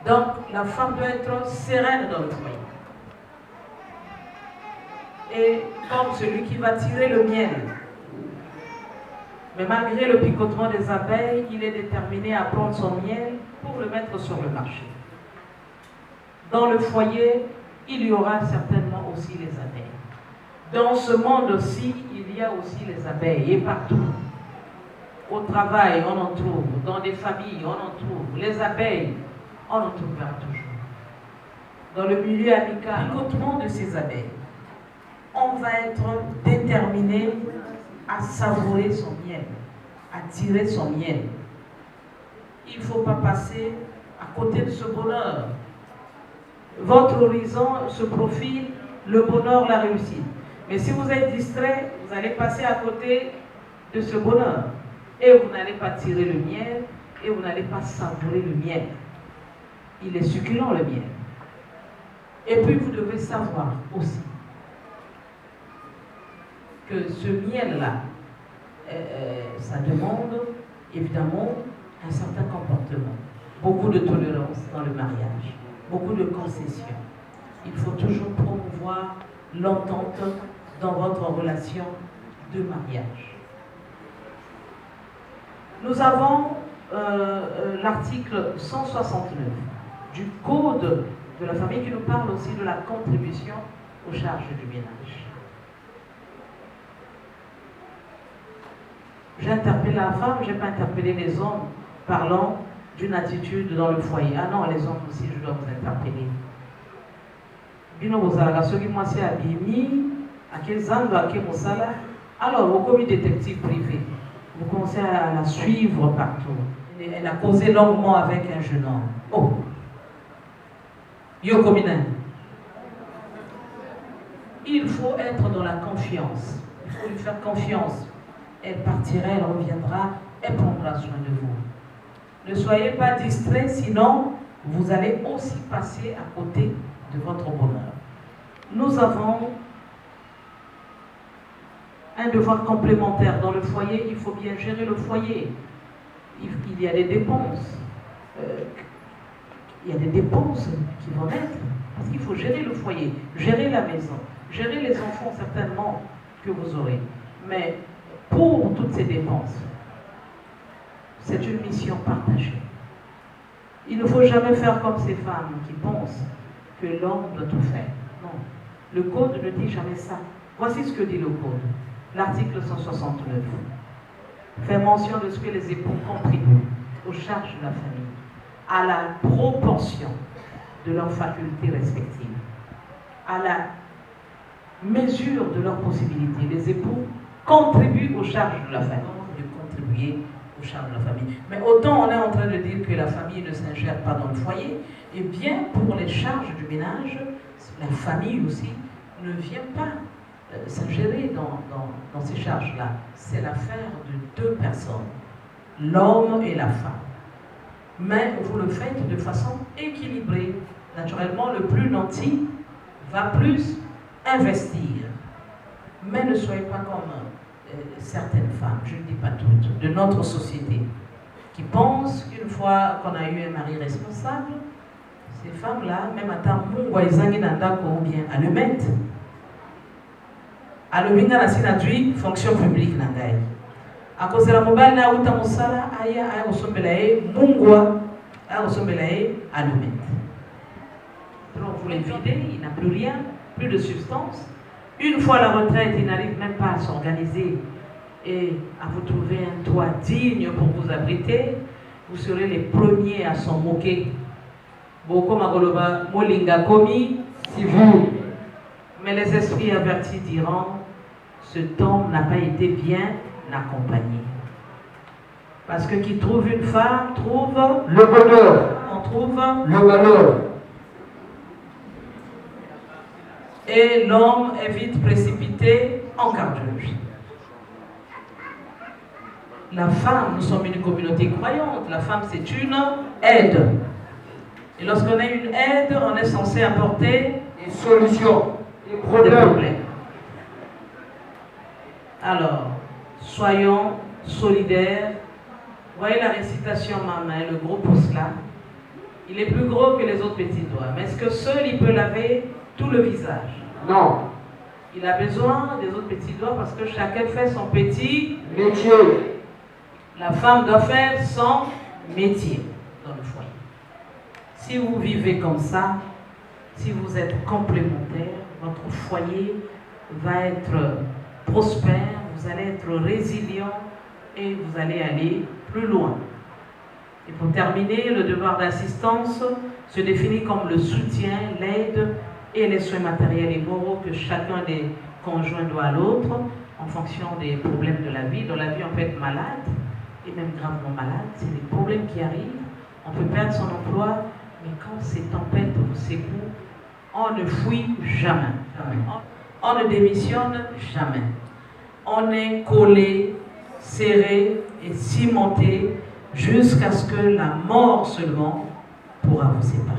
Donc, la femme doit être sereine dans le foyer. Et comme celui qui va tirer le miel. Mais malgré le picotement des abeilles, il est déterminé à prendre son miel pour le mettre sur le marché. Dans le foyer, il y aura certainement aussi les abeilles. Dans ce monde-ci, il y a aussi les abeilles, et partout. Au travail, on en trouve. Dans des familles, on en trouve. Les abeilles, on en trouvera toujours. Dans le milieu amical, picotement de ces abeilles, on va être déterminé à savourer son miel, à tirer son miel. Il ne faut pas passer à côté de ce bonheur. Votre horizon se profile, le bonheur, la réussite. Mais si vous êtes distrait, vous allez passer à côté de ce bonheur. Et vous n'allez pas tirer le miel, et vous n'allez pas savourer le miel. Il est succulent, le miel. Et puis vous devez savoir aussi que ce miel-là, ça demande évidemment un certain comportement, beaucoup de tolérance dans le mariage, beaucoup de concessions. Il faut toujours promouvoir l'entente dans votre relation de mariage. Nous avons l'article 169 du Code de la famille qui nous parle aussi de la contribution aux charges du ménage. J'ai interpellé la femme, je n'ai pas interpellé les hommes parlant d'une attitude dans le foyer. Ah non, les hommes aussi, je dois vous interpeller. Alors, vous comme détective privé, vous commencez à la suivre partout. Elle a causé longuement avec un jeune homme. Oh! Yo Kominen. Il faut être dans la confiance. Il faut lui faire confiance. Elle partira, elle reviendra, elle prendra soin de vous. Ne soyez pas distrait, sinon vous allez aussi passer à côté de votre bonheur. Nous avons un devoir complémentaire dans le foyer. Il faut bien gérer le foyer. Il y a des dépenses. Il y a des dépenses qui vont être. Parce qu'il faut gérer le foyer, gérer la maison, gérer les enfants certainement que vous aurez. Mais pour toutes ces dépenses, c'est une mission partagée. Il ne faut jamais faire comme ces femmes qui pensent que l'homme doit tout faire. Non. Le Code ne dit jamais ça. Voici ce que dit le Code. L'article 169 fait mention de ce que les époux contribuent aux charges de la famille. à la proportion de leurs facultés respectives, à la mesure de leurs possibilités. Les époux contribuent aux charges de la famille, de contribuer aux charges de la famille. Mais autant on est en train de dire que la famille ne s'ingère pas dans le foyer, et bien pour les charges du ménage, la famille aussi ne vient pas s'ingérer dans ces charges-là. C'est l'affaire de deux personnes, l'homme et la femme. Mais vous le faites de façon équilibrée. Naturellement, le plus nanti va plus investir. Mais ne soyez pas comme certaines femmes, je ne dis pas toutes, de notre société, qui pensent qu'une fois qu'on a eu un mari responsable, ces femmes-là, même à temps ou bien à le mettre. À le vinga na fonction publique nangai. À cause de la mobile na uta musala aya osombelae mungwa osombelae à le mettre. Donc vous les videz, il n'a plus rien, plus de substance. Une fois la retraite, il n'arrive même pas à s'organiser et à vous trouver un toit digne pour vous abriter. Vous serez les premiers à s'en moquer. Beaucoup magoloba molinga komi si vous. Mais les esprits avertis diront, cet homme n'a pas été bien accompagné. Parce que qui trouve une femme trouve le bonheur, on trouve le malheur. Et l'homme est vite précipité en cardiologie. La femme, nous sommes une communauté croyante, la femme c'est une aide. Et lorsqu'on a une aide, on est censé apporter Des solutions, des des problèmes. problèmes. Alors, soyons solidaires. Voyez la récitation maman, le gros pouce là. Il est plus gros que les autres petits doigts. Mais est-ce que seul il peut laver tout le visage? Non. Il a besoin des autres petits doigts parce que chacun fait son petit Métier. La femme doit faire son métier dans le foyer. Si vous vivez comme ça, si vous êtes complémentaires, votre foyer va être prospère, vous allez être résilient et vous allez aller plus loin. Et pour terminer, le devoir d'assistance se définit comme le soutien, l'aide et les soins matériels et moraux que chacun des conjoints doit à l'autre en fonction des problèmes de la vie. Dans la vie, on peut être malade et même gravement malade. C'est des problèmes qui arrivent. On peut perdre son emploi, mais quand ces tempêtes vous secouent, on ne fuit jamais. On ne démissionne jamais. On est collé, serré et cimenté jusqu'à ce que la mort seulement pourra vous séparer.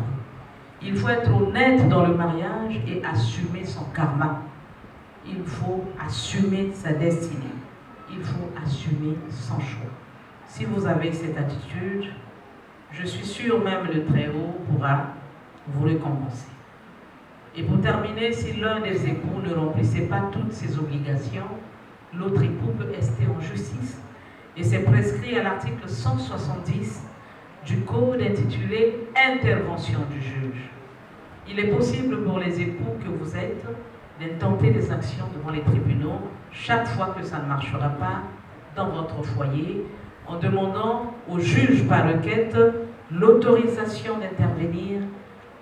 Il faut être honnête dans le mariage et assumer son karma. Il faut assumer sa destinée. Il faut assumer son choix. Si vous avez cette attitude, je suis sûr même le Très-Haut pourra vous récompenser. Et pour terminer, si l'un des époux ne remplissait pas toutes ses obligations, l'autre époux peut rester en justice. Et c'est prescrit à l'article 170 du code intitulé « Intervention du juge ». Il est possible pour les époux que vous êtes d'intenter des actions devant les tribunaux chaque fois que ça ne marchera pas dans votre foyer, en demandant au juge par requête l'autorisation d'intervenir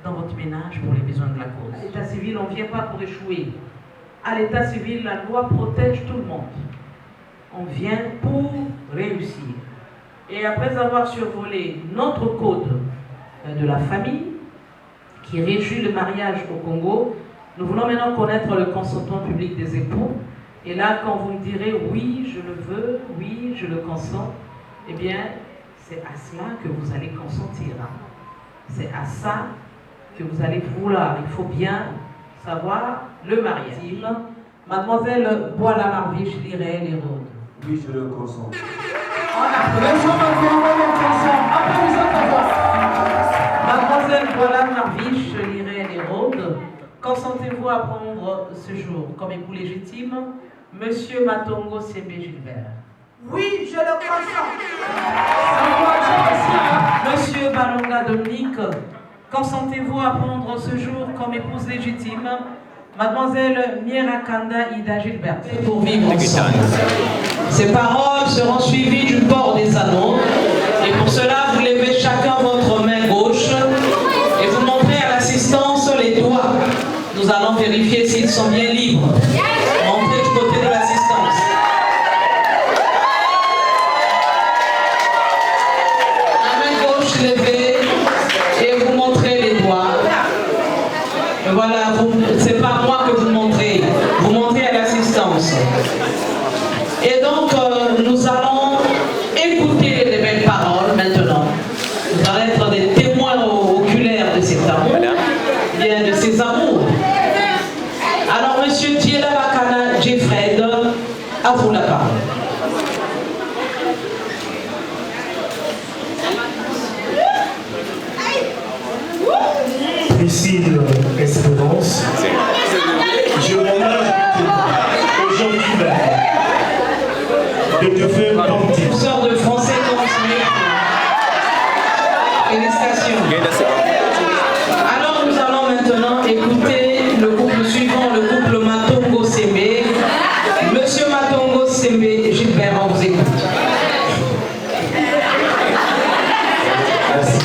dans votre ménage pour les besoins de la cause. À l'état civil, on ne vient pas pour échouer. À l'état civil, la loi protège tout le monde. On vient pour réussir. Et après avoir survolé notre code de la famille, qui régit le mariage au Congo, nous voulons maintenant connaître le consentement public des époux. Et là, quand vous me direz « oui, je le veux, oui, je le consens », eh bien, c'est à cela que vous allez consentir. Hein. C'est à ça que vous allez vouloir. Il faut bien savoir le mariage. Mademoiselle Bois-la-Marviche lirait les rôdes. Oui, je le consens. Mademoiselle Bois-la-Marviche lirait les rôdes. Consentez-vous à prendre ce jour comme époux légitime Monsieur Matongo Sébé Gilbert? Oui, je le consens. Monsieur Balonga Dominique, consentez-vous à prendre ce jour comme épouse légitime Mademoiselle Mierakanda Ida Gilbert pour vivre ensemble. Ces paroles seront suivies du port des anneaux et pour cela vous levez chacun votre main sont bien libres. Montrez du côté de l'assistance. La main gauche levée et vous montrez les doigts. Voilà, c'est pas moi que vous montrez. Vous montrez à l'assistance. Et donc, nous allons écouter les belles paroles maintenant. Nous allons être des témoins oculaires de cet amour, bien de ces amours. Alors, monsieur Diela Bakana Jeffred, à vous la parole. Priscille Espérance, je m'engage aujourd'hui même de te faire partie. Professeur de français continue. Félicitations. Alors nous allons maintenant écouter le couple suivant, le couple Matongo Sembe. Monsieur Matongo Sembe, Gilbert, on vous écoute. Merci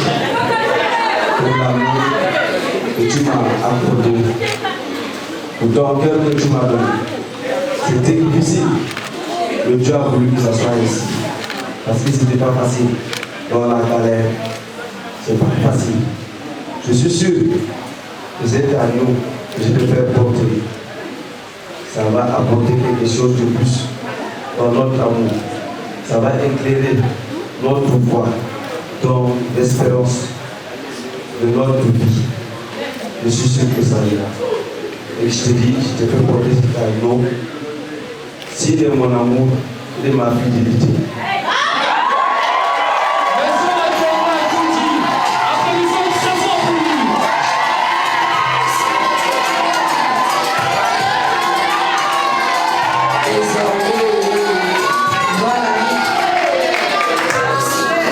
pour l'amour que tu m'as accordé, pour ton cœur que tu m'as donné. C'était difficile. Le Dieu a voulu que ça soit ici. Parce que c'était pas facile. Dans la galère, c'est pas facile. Je suis sûr que cet agneau que je vais faire porter, ça va apporter quelque chose de plus dans notre amour. Ça va éclairer notre voie dans l'espérance de notre vie. Je suis sûr que ça ira. Et je te dis, je te fais porter cet agneau. S'il est mon amour, il est ma fidélité.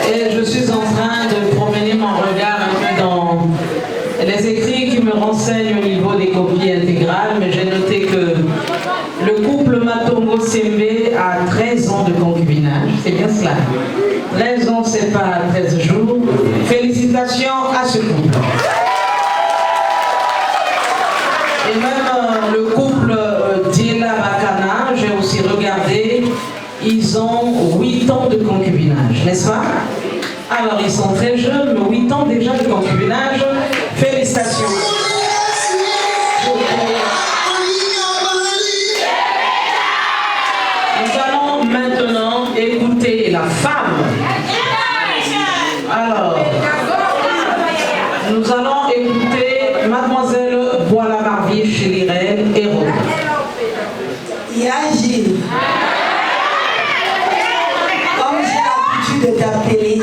Et je suis en train de promener mon regard un peu dans les écrits qui me renseignent au niveau des copies intégrales, mais j'ai noté que le couple Matongo Sembe a 13 ans de concubinage, c'est bien cela. 13 ans, c'est pas 13 jours. Félicitations à ce couple. Et même le couple Diela Bakana, j'ai aussi regardé, ils ont 8 ans de concubinage, n'est-ce pas? Alors ils sont très jeunes, mais 8 ans déjà de concubinage. Félicitations. Nous allons maintenant écouter la femme. Alors, nous allons écouter Mademoiselle Boila Marvier Chélirel Héros. Yagil, comme j'ai l'habitude de t'appeler,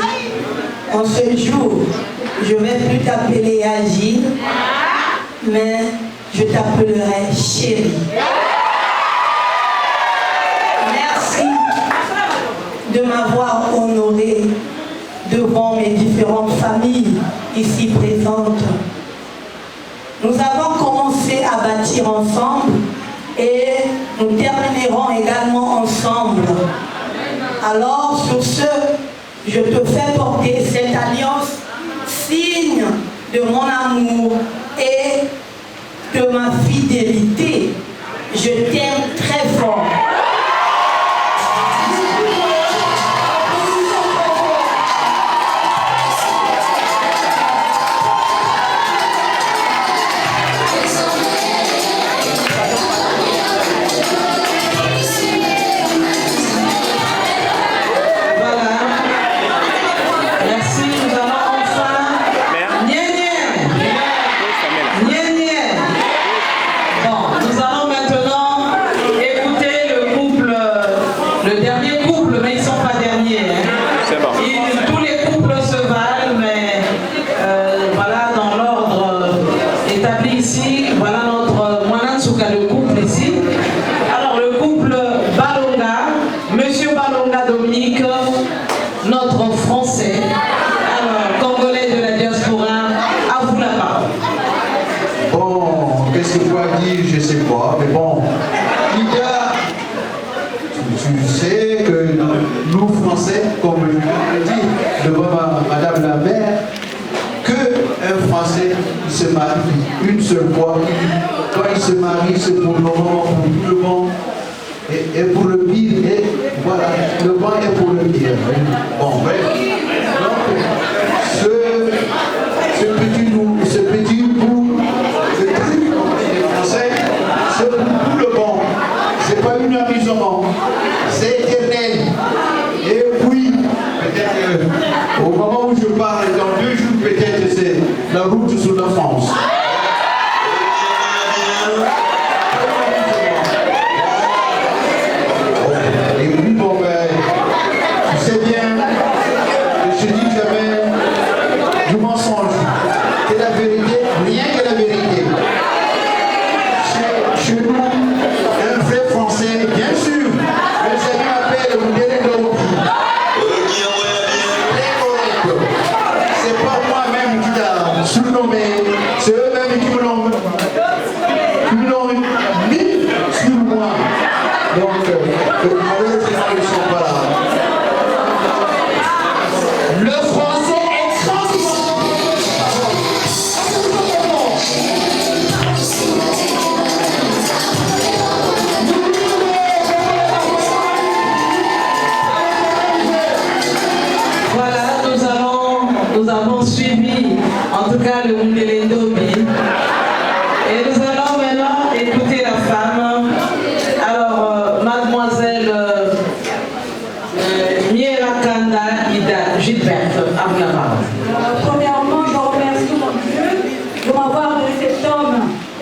en ce jour, je ne vais plus t'appeler Yagil, mais je t'appellerai chérie. Merci de m'avoir honoré devant mes différentes familles ici présentes. Nous avons commencé à bâtir ensemble et nous terminerons également ensemble. Alors sur ce, je te fais porter cette alliance, signe de mon amour et de ma fidélité. Je t'aime très fort. Comme je l'ai dit devant Madame la maire, qu'un Français se marie une seule fois quand ils se marient, c'est pour le moment, pour tout le bon et pour le pire. Et voilà, le bon est pour le pire. Bon, bref. Donc, ce petit bout de truc français, c'est pour tout le bon. C'est pas une amusement, c'est éternel. Et puis, peut-être au moment où je parle, dans 2 jours, peut-être c'est la route sur la France. Et puis, bon, tu sais bien, je dis jamais du mensonge. C'est la vérité, rien que la vérité. Chez nous, un vrai français, bien sûr, mes amis m'appellent Moudelendo. C'est pas moi-même qui l'a surnommé, c'est eux-mêmes qui me l'ont mis sur moi. Donc, malheureusement, ils ne sont pas là. Le français est transition. Nous avons suivi en tout cas le Mundelendobi et nous allons maintenant écouter la femme. Alors mademoiselle Mierakanda Ida Gilberte, à vous la parole. Premièrement, je remercie mon Dieu de m'avoir donné cet homme.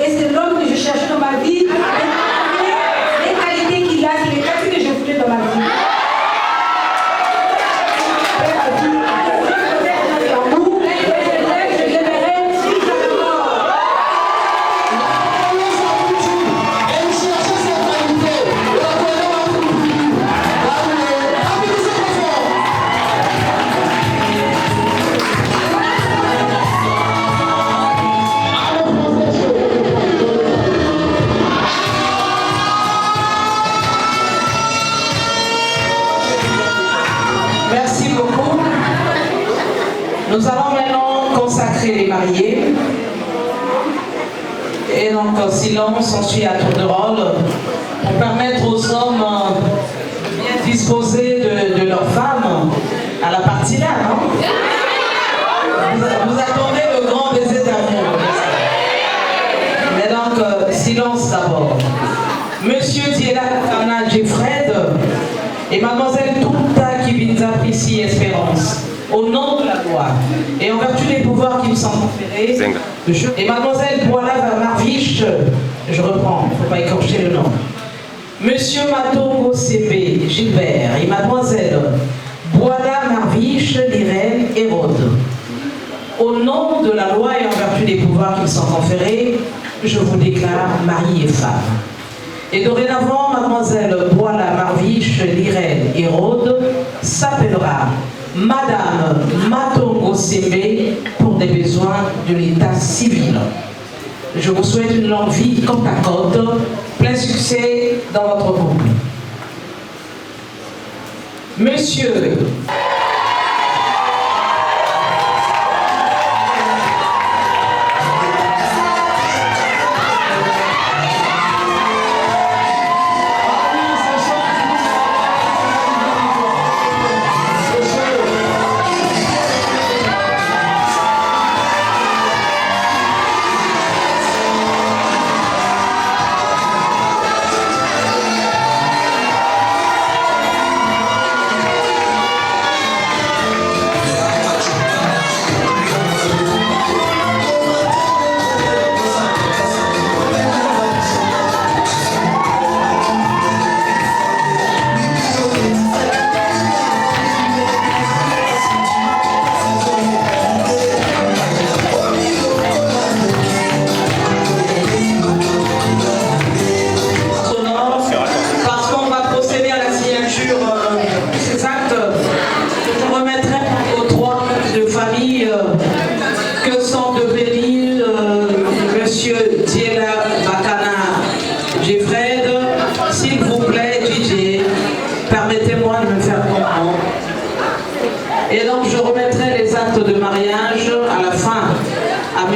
Et c'est l'homme que je cherchais dans ma vie. Les qualités qu'il a, c'est les qualités que je voulais dans ma vie. Nous allons maintenant consacrer les mariés. Et donc, silence, on suit à tour de rôle pour permettre aux hommes bien disposés de leurs femmes à la partie là, non? Vous attendez le grand baiser d'amour. Mais donc, silence d'abord. Monsieur Diela Kana Jeffred et mademoiselle Touta Kibinza Prissi Espérance, au nom de la loi et en vertu des pouvoirs qui me sont conférés, et mademoiselle Boila Marviche, je reprends, il ne faut pas écorcher le nom, monsieur Matongo Sebe Gilbert et mademoiselle Boila Marviche Lirène Hérode, au nom de la loi et en vertu des pouvoirs qui me sont conférés, je vous déclare mari et femme. Et dorénavant, mademoiselle Boila Marviche Lirène Hérode s'appellera Madame Matongo Sebe pour des besoins de l'état civil. Je vous souhaite une longue vie côte à côte, plein succès dans votre couple. Monsieur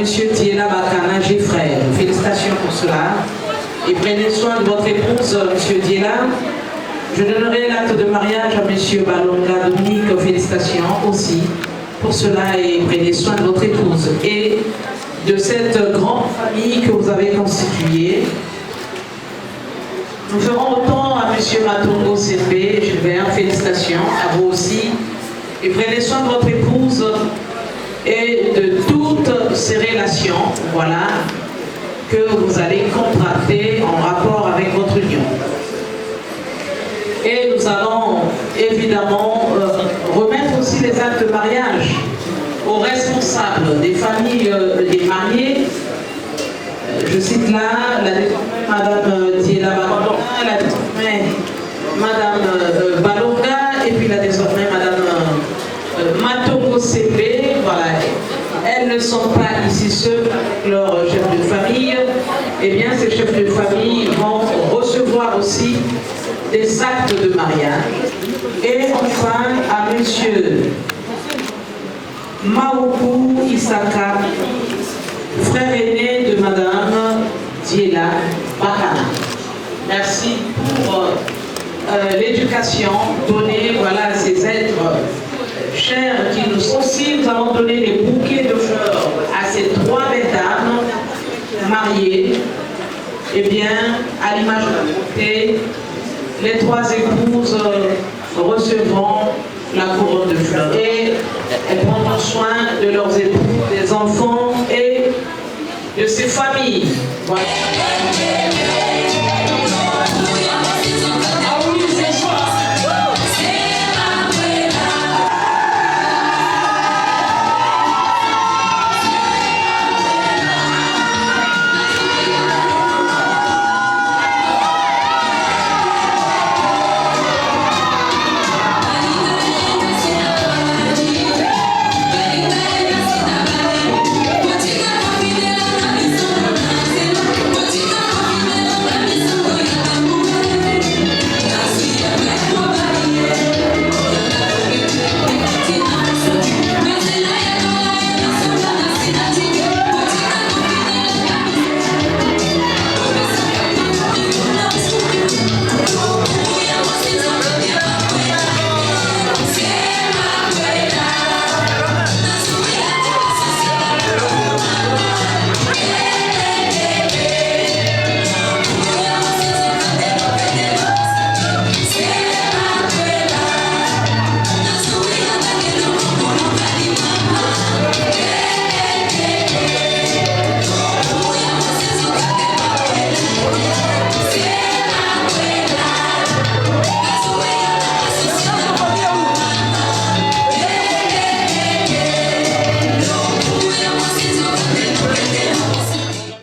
Monsieur Diela Bakana Geoffrey. Félicitations pour cela. Et prenez soin de votre épouse, Monsieur Diela. Je donnerai l'acte de mariage à Monsieur Balonga Dominique. Félicitations aussi pour cela et prenez soin de votre épouse et de cette grande famille que vous avez constituée. Nous ferons autant à Monsieur Matongo Sembe, Gilbert. Félicitations à vous aussi. Et prenez soin de votre épouse et de toutes ces relations, voilà, que vous allez contracter en rapport avec votre union. Et nous allons évidemment remettre aussi les actes de mariage aux responsables des familles des mariés. Je cite là la désormais Madame Diela Bakana, la désormais Madame Balonga et puis la désormais Madame Matongo Sembe. Voilà. Elles ne sont pas ici seules, leurs chefs de famille. Eh bien, ces chefs de famille vont recevoir aussi des actes de mariage. Et enfin, à Monsieur Maoku Isaka, frère aîné de Madame Diela Bakana. Merci pour l'éducation donnée, voilà, à ces êtres chers qui nous sont. Aussi, nous allons donner des bouquets de fleurs à ces trois belles dames mariées. Eh bien, à l'image de la beauté, les trois épouses recevront la couronne de fleurs et elles prendront soin de leurs époux, des enfants et de ces familles. Voilà.